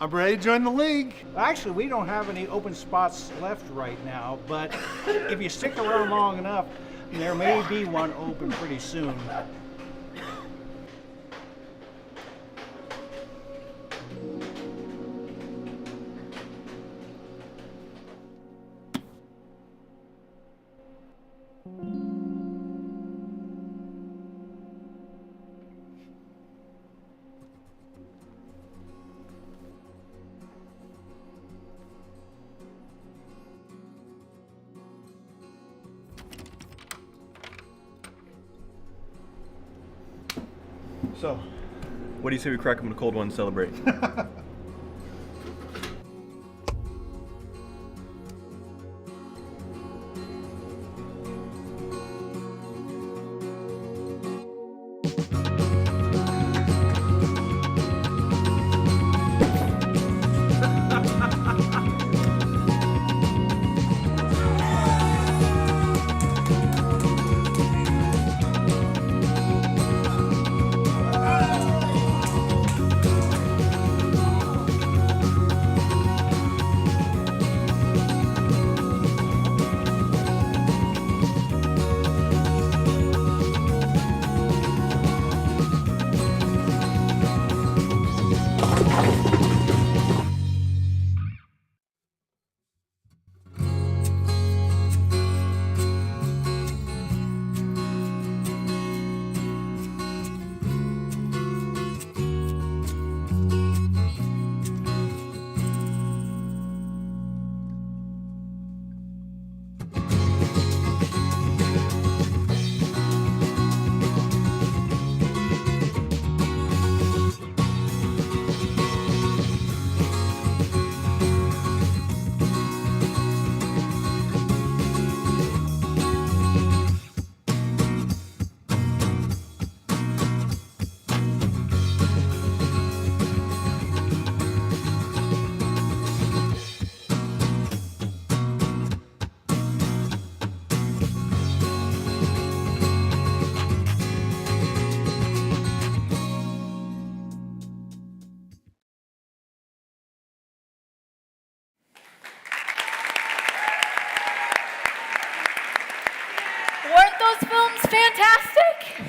I'm ready to join the league. Actually, we don't have any open spots left right now, but if you stick around long enough, there may be one open pretty soon. So, what do you say we crack them a cold one and celebrate? Weren't those films fantastic?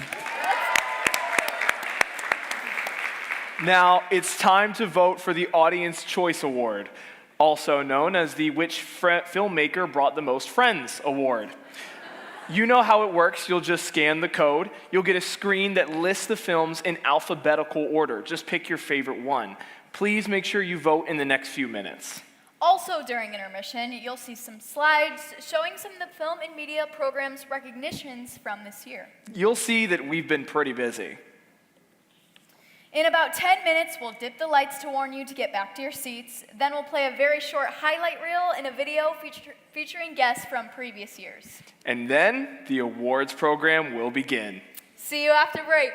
Now it's time to vote for the Audience Choice Award, also known as the Which Filmmaker Brought the Most Friends Award. You know how it works. You'll just scan the code. You'll get a screen that lists the films in alphabetical order. Just pick your favorite one. Please make sure you vote in the next few minutes. Also during intermission, you'll see some slides showing some of the film and media programs recognitions from this year. You'll see that we've been pretty busy. In about 10 minutes, we'll dip the lights to warn you to get back to your seats. Then we'll play a very short highlight reel and a video featuring guests from previous years. And then the awards program will begin. See you after break.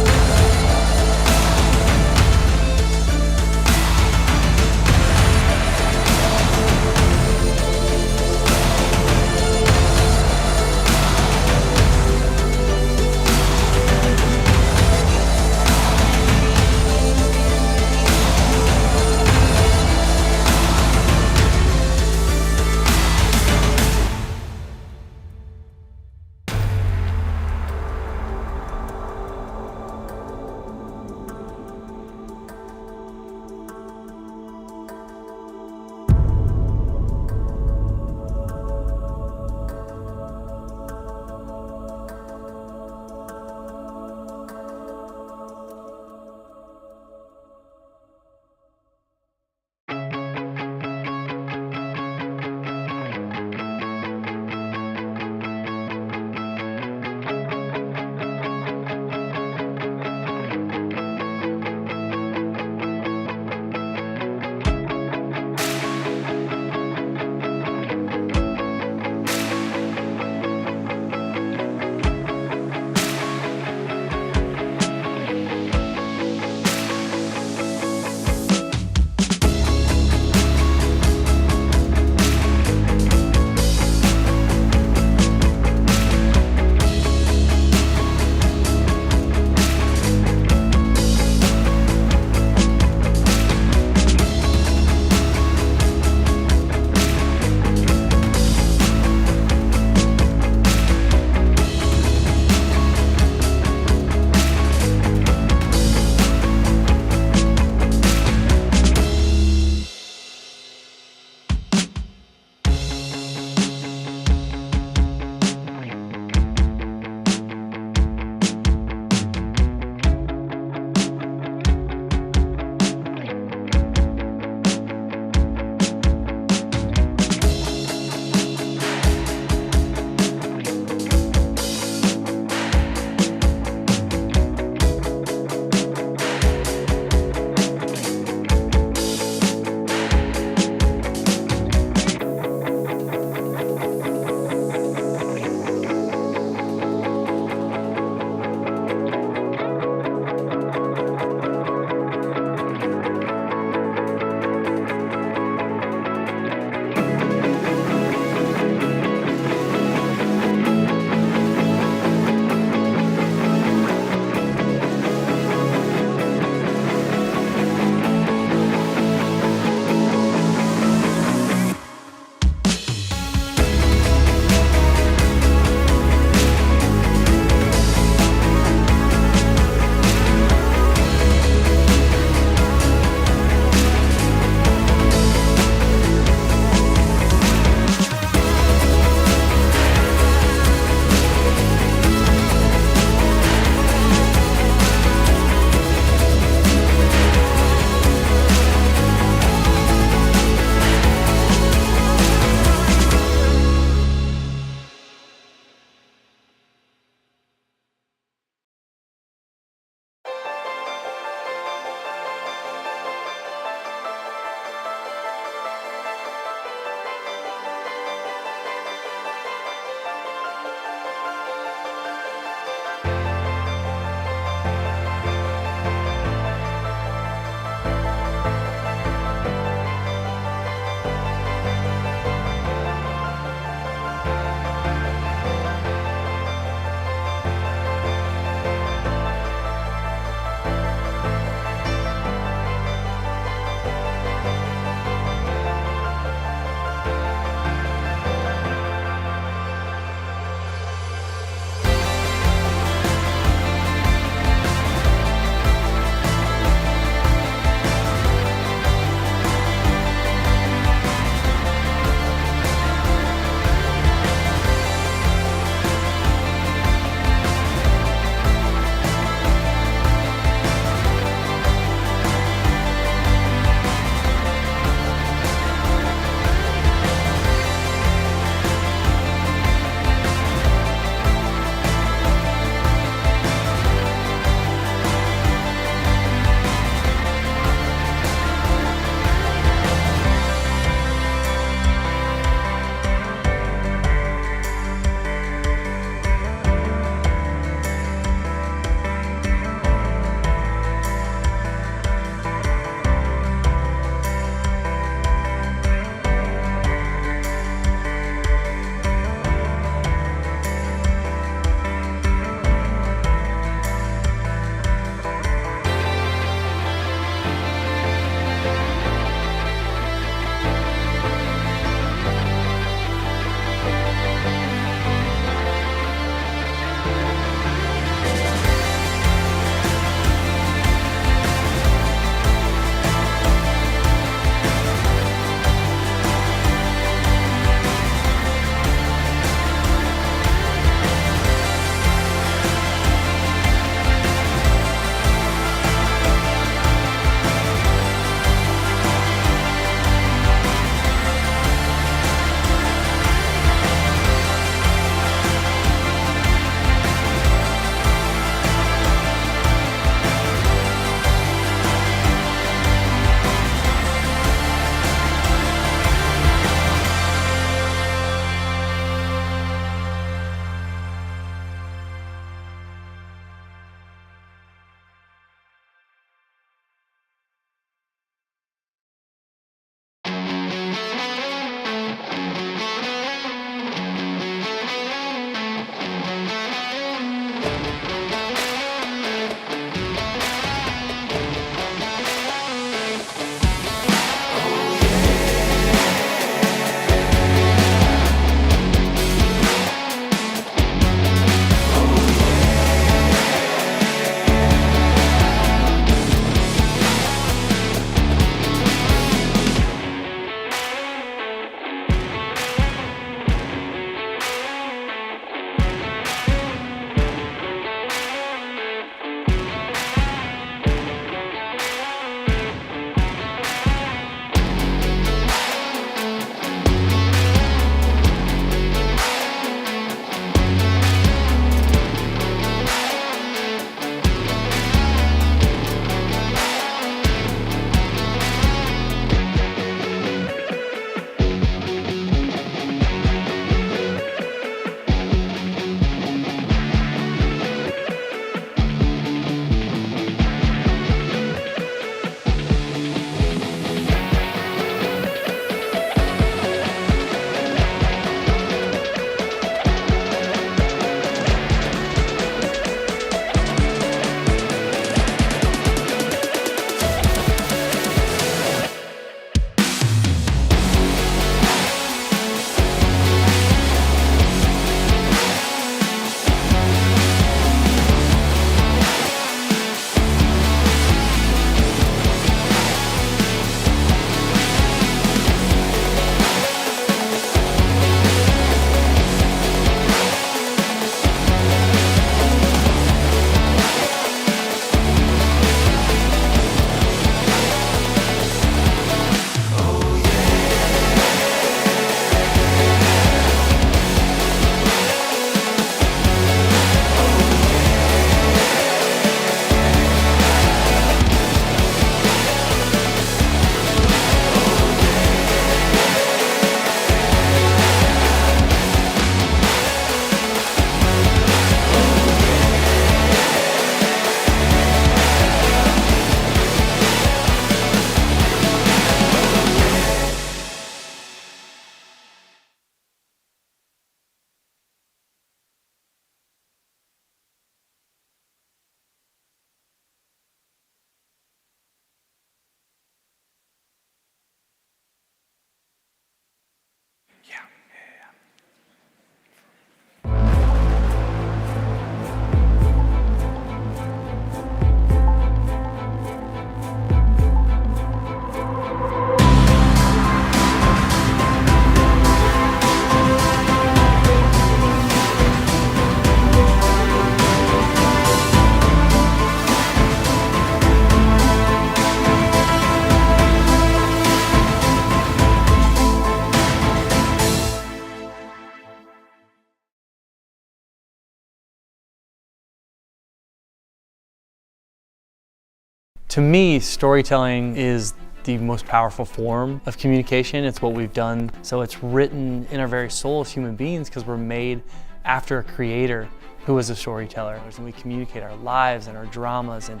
To me, storytelling is the most powerful form of communication. It's what we've done. So it's written in our very soul as human beings because we're made after a creator who is a storyteller. And we communicate our lives and our dramas and,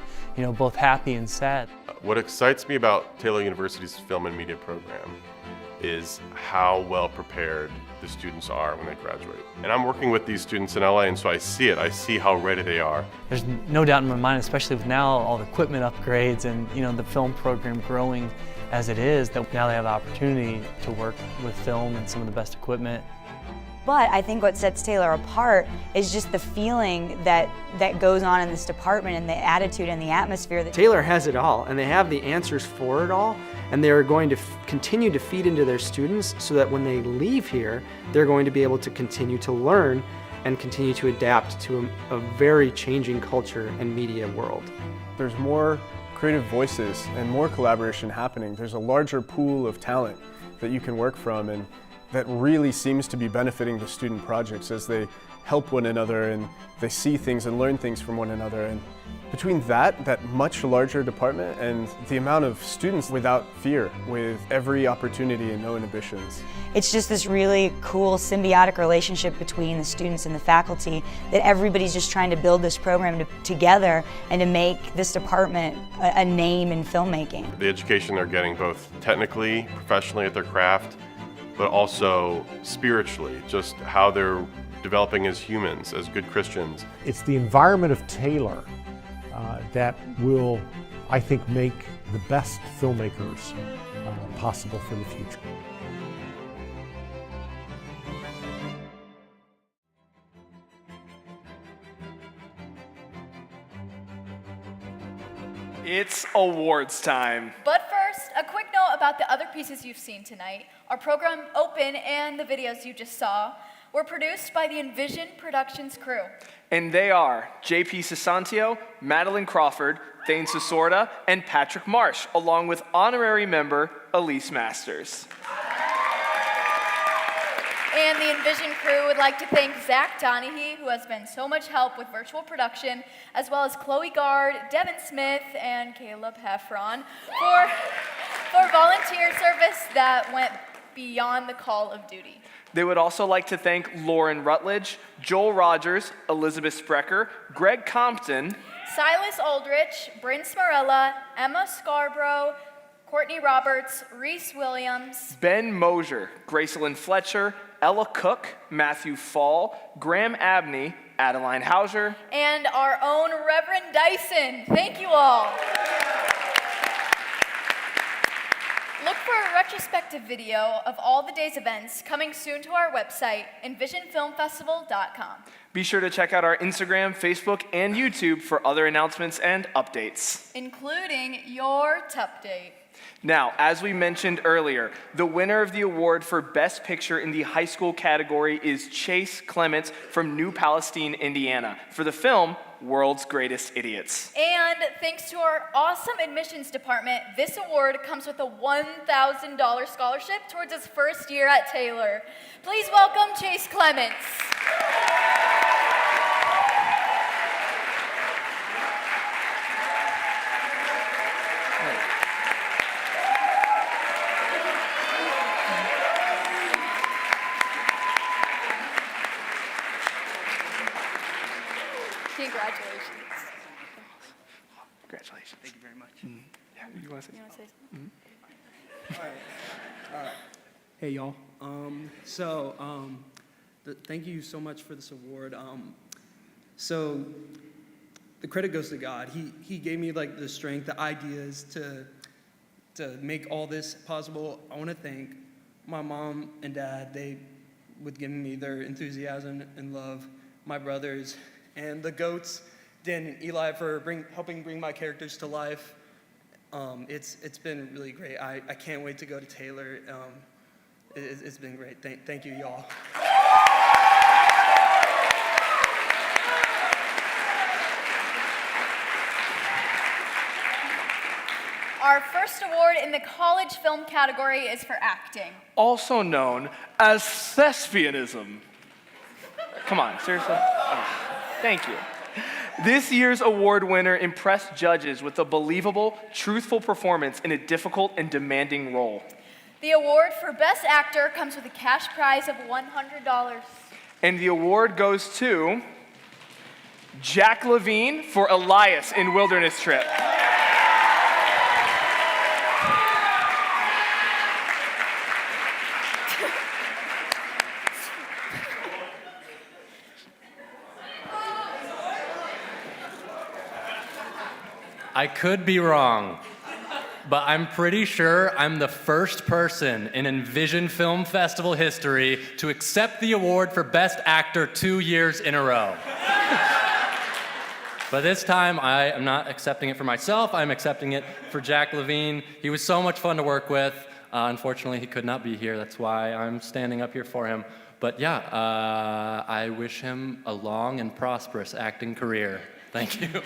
both happy and sad. What excites me about Taylor University's Film and Media program is how well prepared the students are when they graduate. And I'm working with these students in LA, and so I see it. I see how ready they are. There's no doubt in my mind, especially with now all the equipment upgrades and the film program growing as it is, that now they have the opportunity to work with film and some of the best equipment. But I think what sets Taylor apart is just the feeling that goes on in this department and the attitude and the atmosphere. Taylor has it all, and they have the answers for it all, and they're going to continue to feed into their students so that when they leave here, they're going to be able to continue to learn and continue to adapt to a very changing culture and media world. There's more creative voices and more collaboration happening. There's a larger pool of talent that you can work from, and that really seems to be benefiting the student projects as they help one another and they see things and learn things from one another. And between that much larger department and the amount of students without fear, with every opportunity and no inhibitions. It's just this really cool symbiotic relationship between the students and the faculty that everybody's just trying to build this program together and to make this department a name in filmmaking. The education they're getting both technically, professionally at their craft, but also spiritually, just how they're developing as humans, as good Christians. It's the environment of Taylor that will, I think, make the best filmmakers possible for the future. It's awards time. But first, a quick note about the other pieces you've seen tonight. Our program Open and the videos you just saw were produced by the Envision Productions crew. And they are JP Sasantio, Madeline Crawford, Thane Sasorda, and Patrick Marsh, along with honorary member Elise Masters. And the Envision crew would like to thank Zach Donahue, who has been so much help with virtual production, as well as Chloe Gard, Devin Smith, and Caleb Heffron for volunteer service that went beyond the call of duty. They would also like to thank Lauren Rutledge, Joel Rogers, Elizabeth Sprecher, Greg Compton, Silas Aldrich, Bryn Smarella, Emma Scarborough, Courtney Roberts, Reese Williams, Ben Mosier, Gracelyn Fletcher, Ella Cook, Matthew Fall, Graham Abney, Adeline Hauser, and our own Reverend Dyson. Thank you all. Look for a retrospective video of all the day's events coming soon to our website, envisionfilmfestival.com. Be sure to check out our Instagram, Facebook, and YouTube for other announcements and updates, including your TUP date. Now, as we mentioned earlier, the winner of the award for Best Picture in the high school category is Chase Clements from New Palestine, Indiana, for the film World's Greatest Idiots. And thanks to our awesome admissions department, this award comes with a $1,000 scholarship towards his first year at Taylor. Please welcome Chase Clements. Congratulations. Congratulations. Thank you very much. Yeah, you want to say something? All right. Hey, y'all. Thank you so much for this award. So the credit goes to God. He gave me like the strength, the ideas to make all this possible. I want to thank my mom and dad. They would give me their enthusiasm and love. My brothers and the goats, Dan and Eli, for helping bring my characters to life. It's been really great. I can't wait to go to Taylor. It's been great. Thank you, y'all. Our first award in the college film category is for acting. Also known as thespianism. Come on, seriously? Oh, thank you. This year's award winner impressed judges with a believable, truthful performance in a difficult and demanding role. The award for Best Actor comes with a cash prize of $100. And the award goes to Jack Levine for Elias in Wilderness Trip. I could be wrong, but I'm pretty sure I'm the first person in Envision Film Festival history to accept the award for Best Actor 2 years in a row. But this time, I am not accepting it for myself, I'm accepting it for Jack Levine. He was so much fun to work with. Unfortunately, he could not be here, that's why I'm standing up here for him. But yeah, I wish him a long and prosperous acting career. Thank you.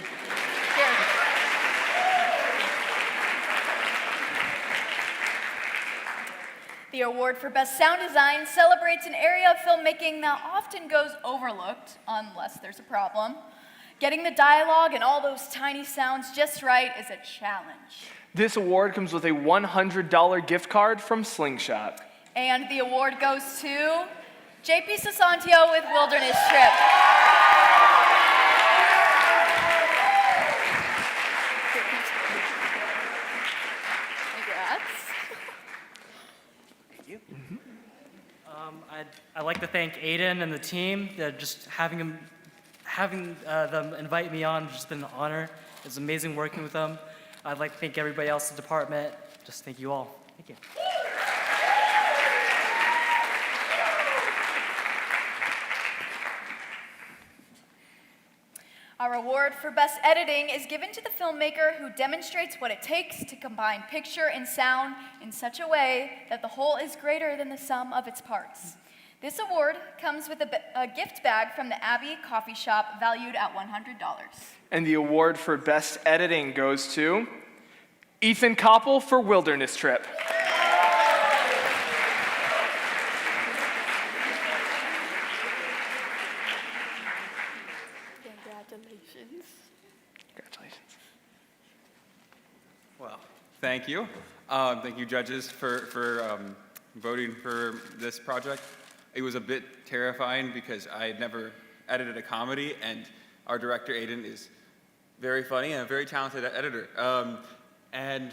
The award for Best Sound Design celebrates an area of filmmaking that often goes overlooked, unless there's a problem. Getting the dialogue and all those tiny sounds just right is a challenge. This award comes with a $100 gift card from Slingshot. And the award goes to JP Sasantio with Wilderness Trip. Congrats. I'd like to thank Aiden and the team. Just having them invite me on has just been an honor. It's amazing working with them. I'd like to thank everybody else in the department. Just thank you all. Thank you. Our award for Best Editing is given to the filmmaker who demonstrates what it takes to combine picture and sound in such a way that the whole is greater than the sum of its parts. This award comes with a gift bag from the Abbey Coffee Shop valued at $100. And the award for Best Editing goes to Ethan Koppel for Wilderness Trip. Congratulations. Congratulations. Well, thank you. Thank you, judges, for voting for this project. It was a bit terrifying because I had never edited a comedy, and our director, Aiden, is very funny and a very talented editor. And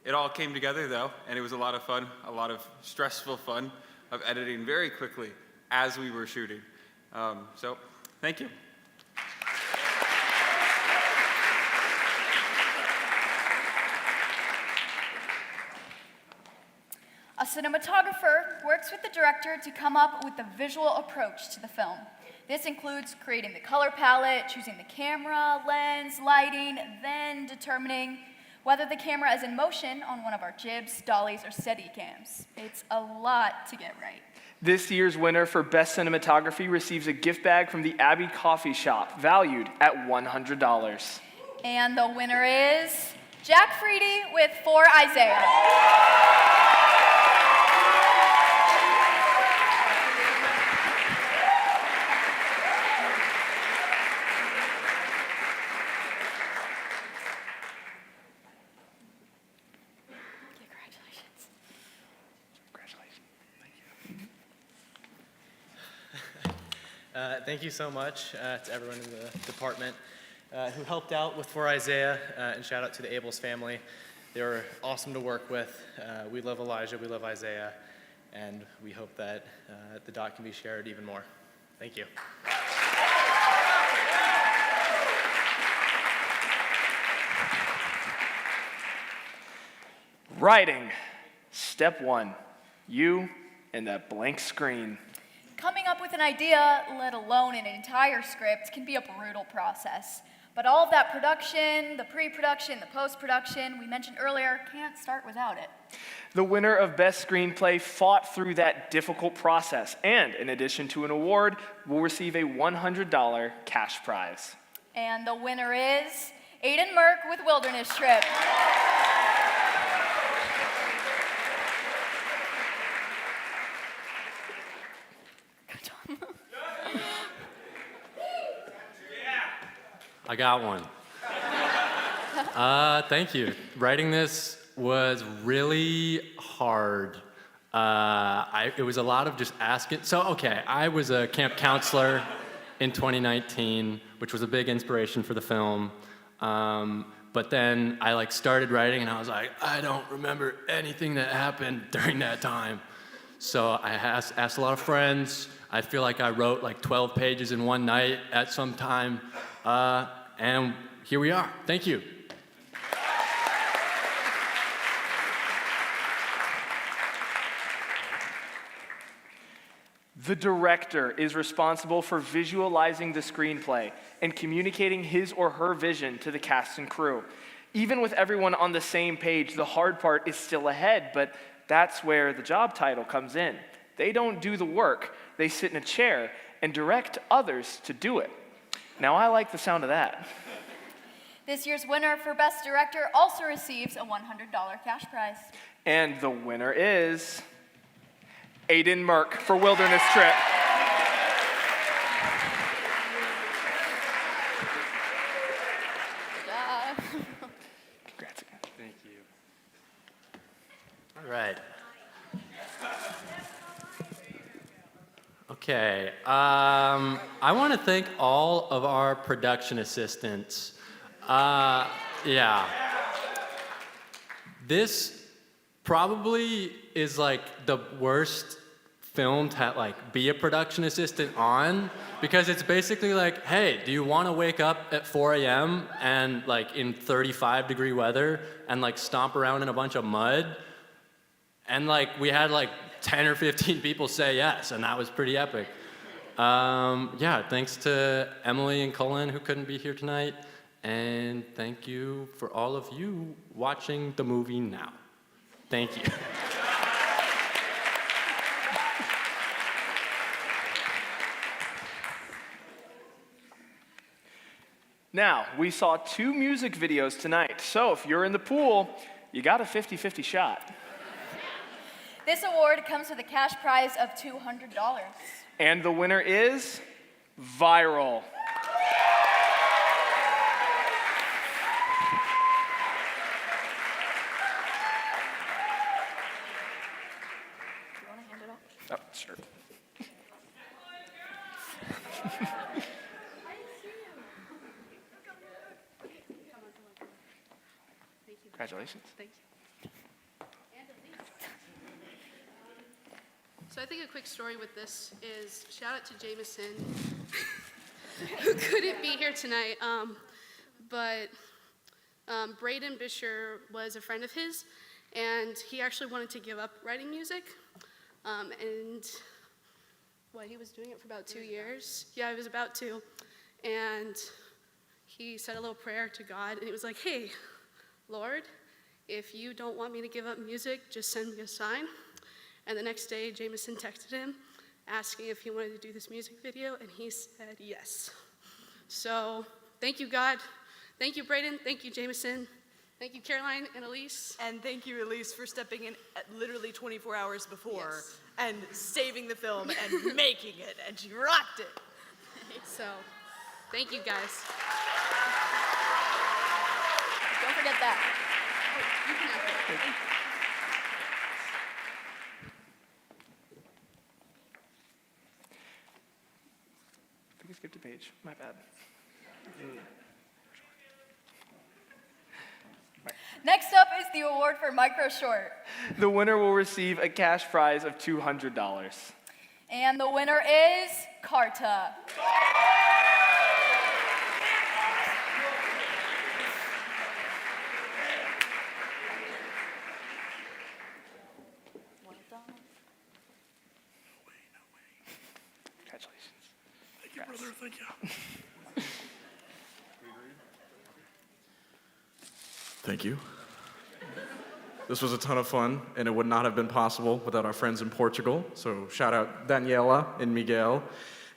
it all came together, though, and it was a lot of fun, a lot of stressful fun of editing very quickly as we were shooting. So, thank you. A cinematographer works with the director to come up with the visual approach to the film. This includes creating the color palette, choosing the camera, lens, lighting, then determining whether the camera is in motion on one of our jibs, dollies, or Steadicams. It's a lot to get right. This year's winner for Best Cinematography receives a gift bag from the Abbey Coffee Shop, valued at $100. And the winner is Jack Freedy with For Isaiah. Thank you so much to everyone in the department who helped out with For Isaiah, and shout out to the Abels family. They were awesome to work with. We love Elijah, we love Isaiah, and we hope that the doc can be shared even more. Thank you. Writing. Step 1. You and that blank screen. Coming up with an idea, let alone an entire script, can be a brutal process. But all of that production, the pre-production, the post-production we mentioned earlier, can't start without it. The winner of Best Screenplay fought through that difficult process, and in addition to an award, will receive a $100 cash prize. And the winner is Aiden Merck with Wilderness Trip. I got one. Thank you. Writing this was really hard. It was a lot of just asking. So, okay, I was a camp counselor in 2019, which was a big inspiration for the film. But then I started writing and I was like, I don't remember anything that happened during that time. So I asked a lot of friends. I feel like I wrote 12 pages in one night at some time. And here we are. Thank you. The director is responsible for visualizing the screenplay and communicating his or her vision to the cast and crew. Even with everyone on the same page, the hard part is still ahead, but that's where the job title comes in. They don't do the work. They sit in a chair and direct others to do it. Now, I like the sound of that. This year's winner for Best Director also receives a $100 cash prize. And the winner is Aiden Merck for Wilderness Trip. Congrats again. Thank you. All right. Okay. I want to thank all of our production assistants. Yeah. This probably is the worst film to be a production assistant on, because it's basically hey, do you want to wake up at 4 a.m. and in 35-degree weather and stomp around in a bunch of mud? And we had 10 or 15 people say yes, and that was pretty epic. Yeah, thanks to Emily and Cullen who couldn't be here tonight, and thank you for all of you watching the movie now. Thank you. Now, we saw 2 music videos tonight, so if you're in the pool, you got a 50-50 shot. This award comes with a cash prize of $200. And the winner is Viral. Do you want to hand it off? Oh, sure. Congratulations. Thank you. So I think a quick story with this is shout out to Jameson, who couldn't be here tonight, but Braden Bisher was a friend of his, and he actually wanted to give up writing music, and he was doing it for about 2 years. Yeah, he was about to, and he said a little prayer to God, and he was like, hey, Lord, if you don't want me to give up music, just send me a sign. And the next day, Jameson texted him, asking if he wanted to do this music video, and he said yes. So thank you, God. Thank you, Braden. Thank you, Jameson. Thank you, Caroline and Elise. And thank you, Elise, for stepping in at literally 24 hours before and saving the film and making it, and she rocked it. So thank you, guys. Don't forget that. Oh, you can have it. I think I skipped a page. My bad. Next up is the award for Micro Short. The winner will receive a cash prize of $200. And the winner is Carta. Congratulations. Thank you, brother. Thank you. Thank you. This was a ton of fun, and it would not have been possible without our friends in Portugal. So shout out Daniela and Miguel.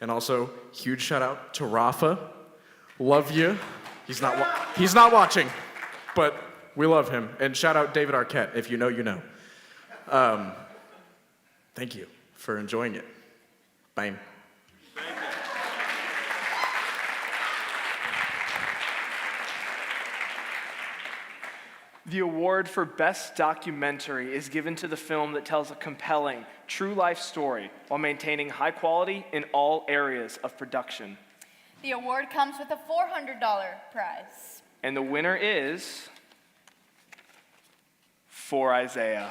And also, huge shout out to Rafa. Love you. He's not watching, but we love him. And shout out David Arquette. If you know, you know. Thank you for enjoying it. Bye. The award for Best Documentary is given to the film that tells a compelling, true life story while maintaining high quality in all areas of production. The award comes with a $400 prize. And the winner is For Isaiah.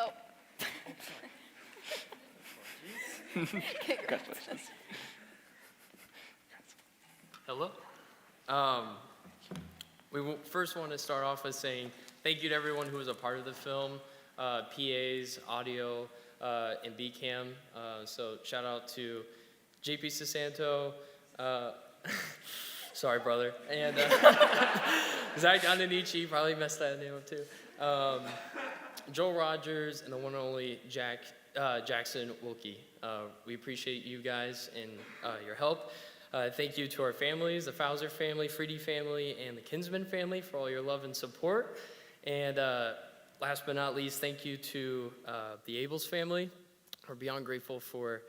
Oh. Congratulations. Hello. First want to start off by saying thank you to everyone who was a part of the film, PAs, audio, and BCAM. So shout out to JP Sasanto, sorry brother, and Zach Ananichi, probably messed that name up too. Joel Rogers, and the one and only Jackson Wilkie. We appreciate you guys and your help. Thank you to our families, the Fowler family, Freedy family, and the Kinsman family for all your love and support. And last but not least, thank you to the Abels family. We're beyond grateful for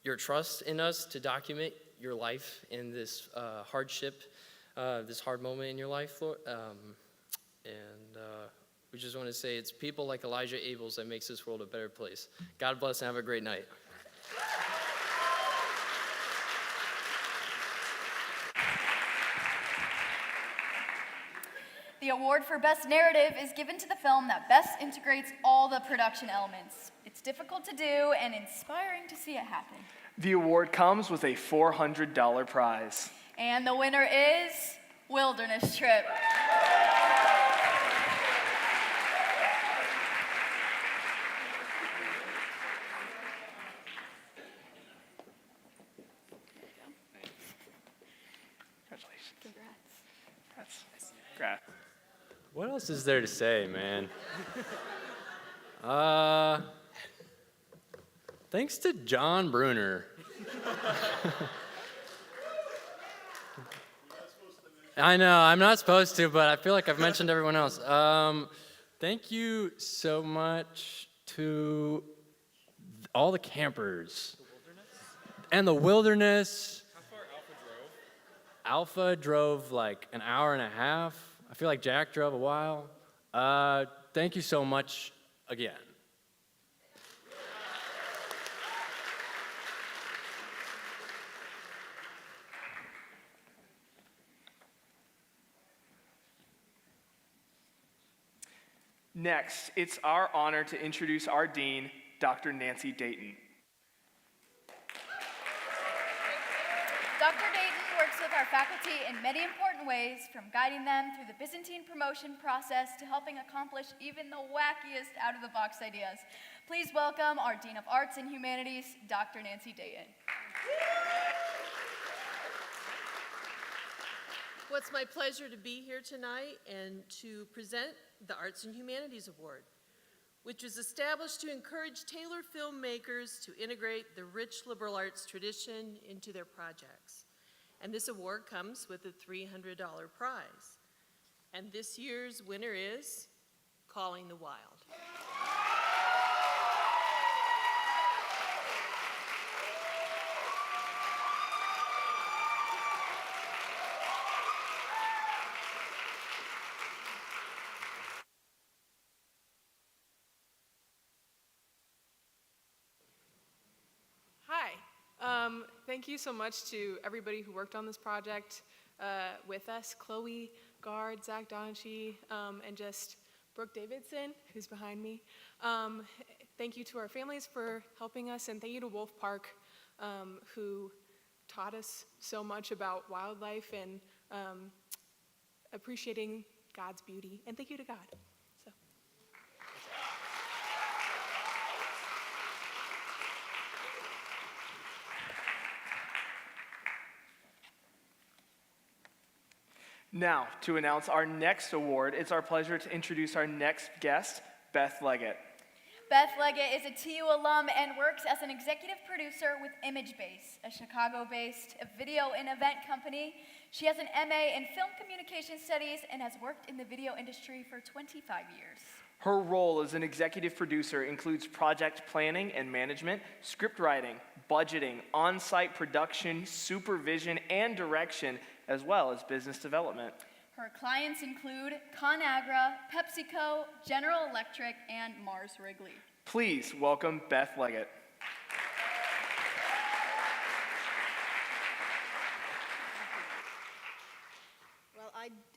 your trust in us to document your life in this hardship, this hard moment in your life, Lord. We just want to say it's people like Elijah Abels that makes this world a better place. God bless and have a great night. The award for Best Narrative is given to the film that best integrates all the production elements. It's difficult to do and inspiring to see it happen. The award comes with a $400 prize. And the winner is Wilderness Trip. Congratulations. Congrats. Congrats. What else is there to say, man? Thanks to John Bruner. I know, I'm not supposed to, but I feel like I've mentioned everyone else. Thank you so much to all the campers. And the Wilderness. How far Alpha drove? Alpha drove like an hour and a half. I feel like Jack drove a while. Thank you so much again. Next, it's our honor to introduce our dean, Dr. Nancy Dayton. Dr. Dayton works with our faculty in many important ways, from guiding them through the Byzantine promotion process to helping accomplish even the wackiest out-of-the-box ideas. Please welcome our Dean of Arts and Humanities, Dr. Nancy Dayton. Well, it's my pleasure to be here tonight and to present the Arts and Humanities Award, which was established to encourage Taylor filmmakers to integrate the rich liberal arts tradition into their projects. And this award comes with a $300 prize. And this year's winner is Calling the Wild. Thank you so much to everybody who worked on this project with us, Chloe, Gard, Zach Donachie, and just Brooke Davidson, who's behind me. Thank you to our families for helping us, and thank you to Wolf Park, who taught us so much about wildlife and appreciating God's beauty. And thank you to God. Now, to announce our next award, it's our pleasure to introduce our next guest, Beth Leggett. Beth Leggett is a TU alum and works as an executive producer with ImageBase, a Chicago-based video and event company. She has an MA in film communication studies and has worked in the video industry for 25 years. Her role as an executive producer includes project planning and management, script writing, budgeting, on-site production, supervision, and direction, as well as business development. Her clients include ConAgra, PepsiCo, General Electric, and Mars Wrigley. Please welcome Beth Leggett. Well,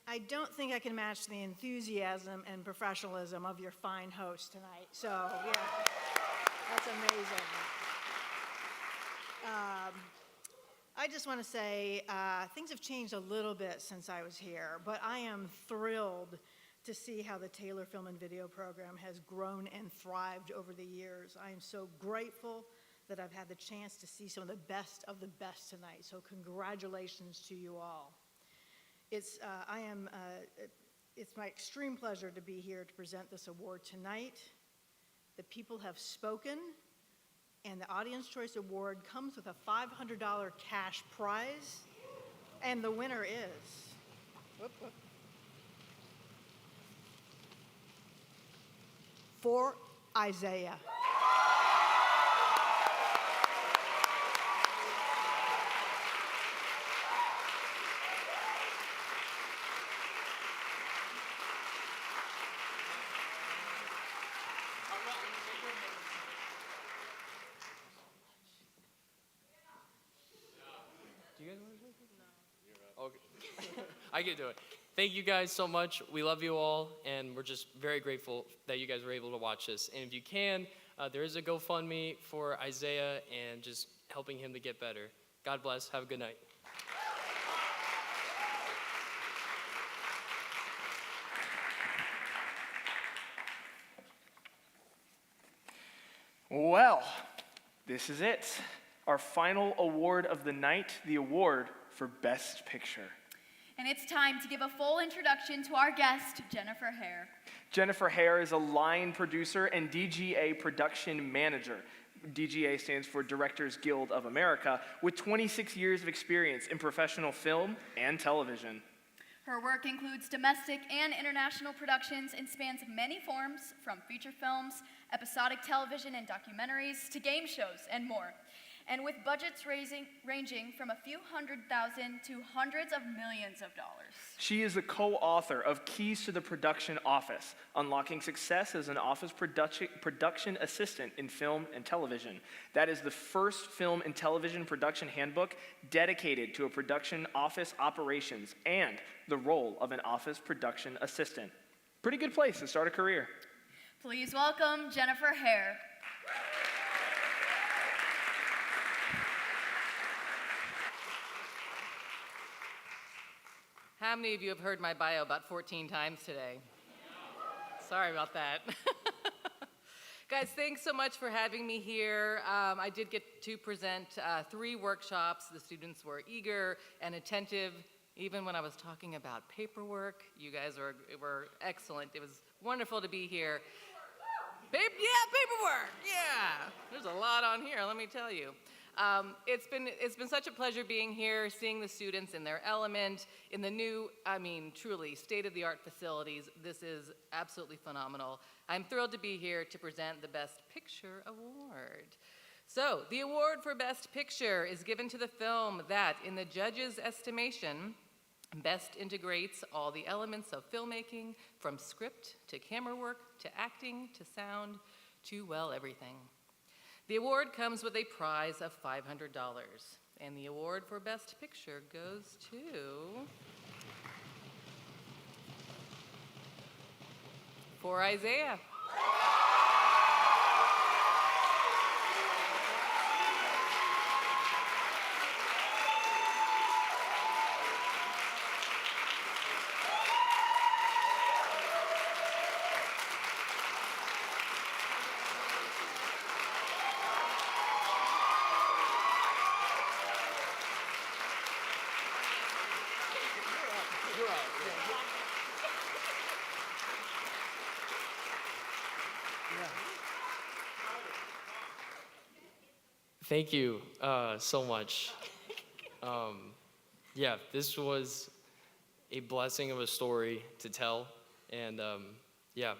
I don't think I can match the enthusiasm and professionalism of your fine host tonight. So, yeah, that's amazing. I just want to say things have changed a little bit since I was here, but I am thrilled to see how the Taylor Film and Video Program has grown and thrived over the years. I am so grateful that I've had the chance to see some of the best tonight, so congratulations to you all. It's my extreme pleasure to be here to present this award tonight. The people have spoken, and the Audience Choice Award comes with a $500 cash prize, and the winner is, for Isaiah. Do you guys want to say something? No. Okay. I can do it. Thank you guys so much. We love you all, and we're just very grateful that you guys were able to watch this. And if you can, there is a GoFundMe for Isaiah and just helping him to get better. God bless. Have a good night. Well, this is it. Our final award of the night, the award for Best Picture. And it's time to give a full introduction to our guest, Jennifer Hare. Jennifer Hare is a line producer and DGA production manager. DGA stands for Directors Guild of America, with 26 years of experience in professional film and television. Her work includes domestic and international productions and spans many forms, from feature films, episodic television and documentaries, to game shows and more. And with budgets ranging from a few $100,000 to hundreds of millions of dollars. She is the co-author of Keys to the Production Office, Unlocking Success as an Office Production Assistant in Film and Television. That is the first film and television production handbook dedicated to a production office operations and the role of an office production assistant. Pretty good place to start a career. Please welcome Jennifer Hare. How many of you have heard my bio about 14 times today? Sorry about that. Guys, thanks so much for having me here. I did get to present 3 workshops. The students were eager and attentive. Even when I was talking about paperwork, you guys were excellent. It was wonderful to be here. Paperwork, yeah. There's a lot on here, let me tell you. It's been such a pleasure being here, seeing the students in their element, in the new, truly state-of-the-art facilities. This is absolutely phenomenal. I'm thrilled to be here to present the Best Picture Award. So, the award for Best Picture is given to the film that, in the judges' estimation, best integrates all the elements of filmmaking, from script to camera work to acting to sound to, well, everything. The award comes with a prize of $500, and the award for Best Picture goes to... for Isaiah. Thank you so much. Yeah, this was a blessing of a story to tell. And yeah,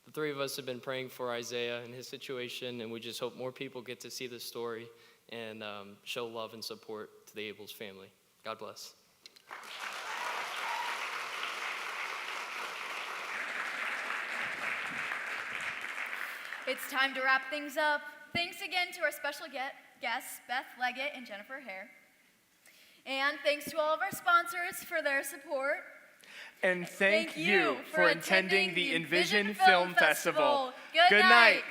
the three of us have been praying for Isaiah and his situation, and we just hope more people get to see this story and show love and support to the Abels family. God bless. It's time to wrap things up. Thanks again to our special guests, Beth Leggett and Jennifer Hare. And thanks to all of our sponsors for their support. And thank you for attending the Envision Film Festival. Good night.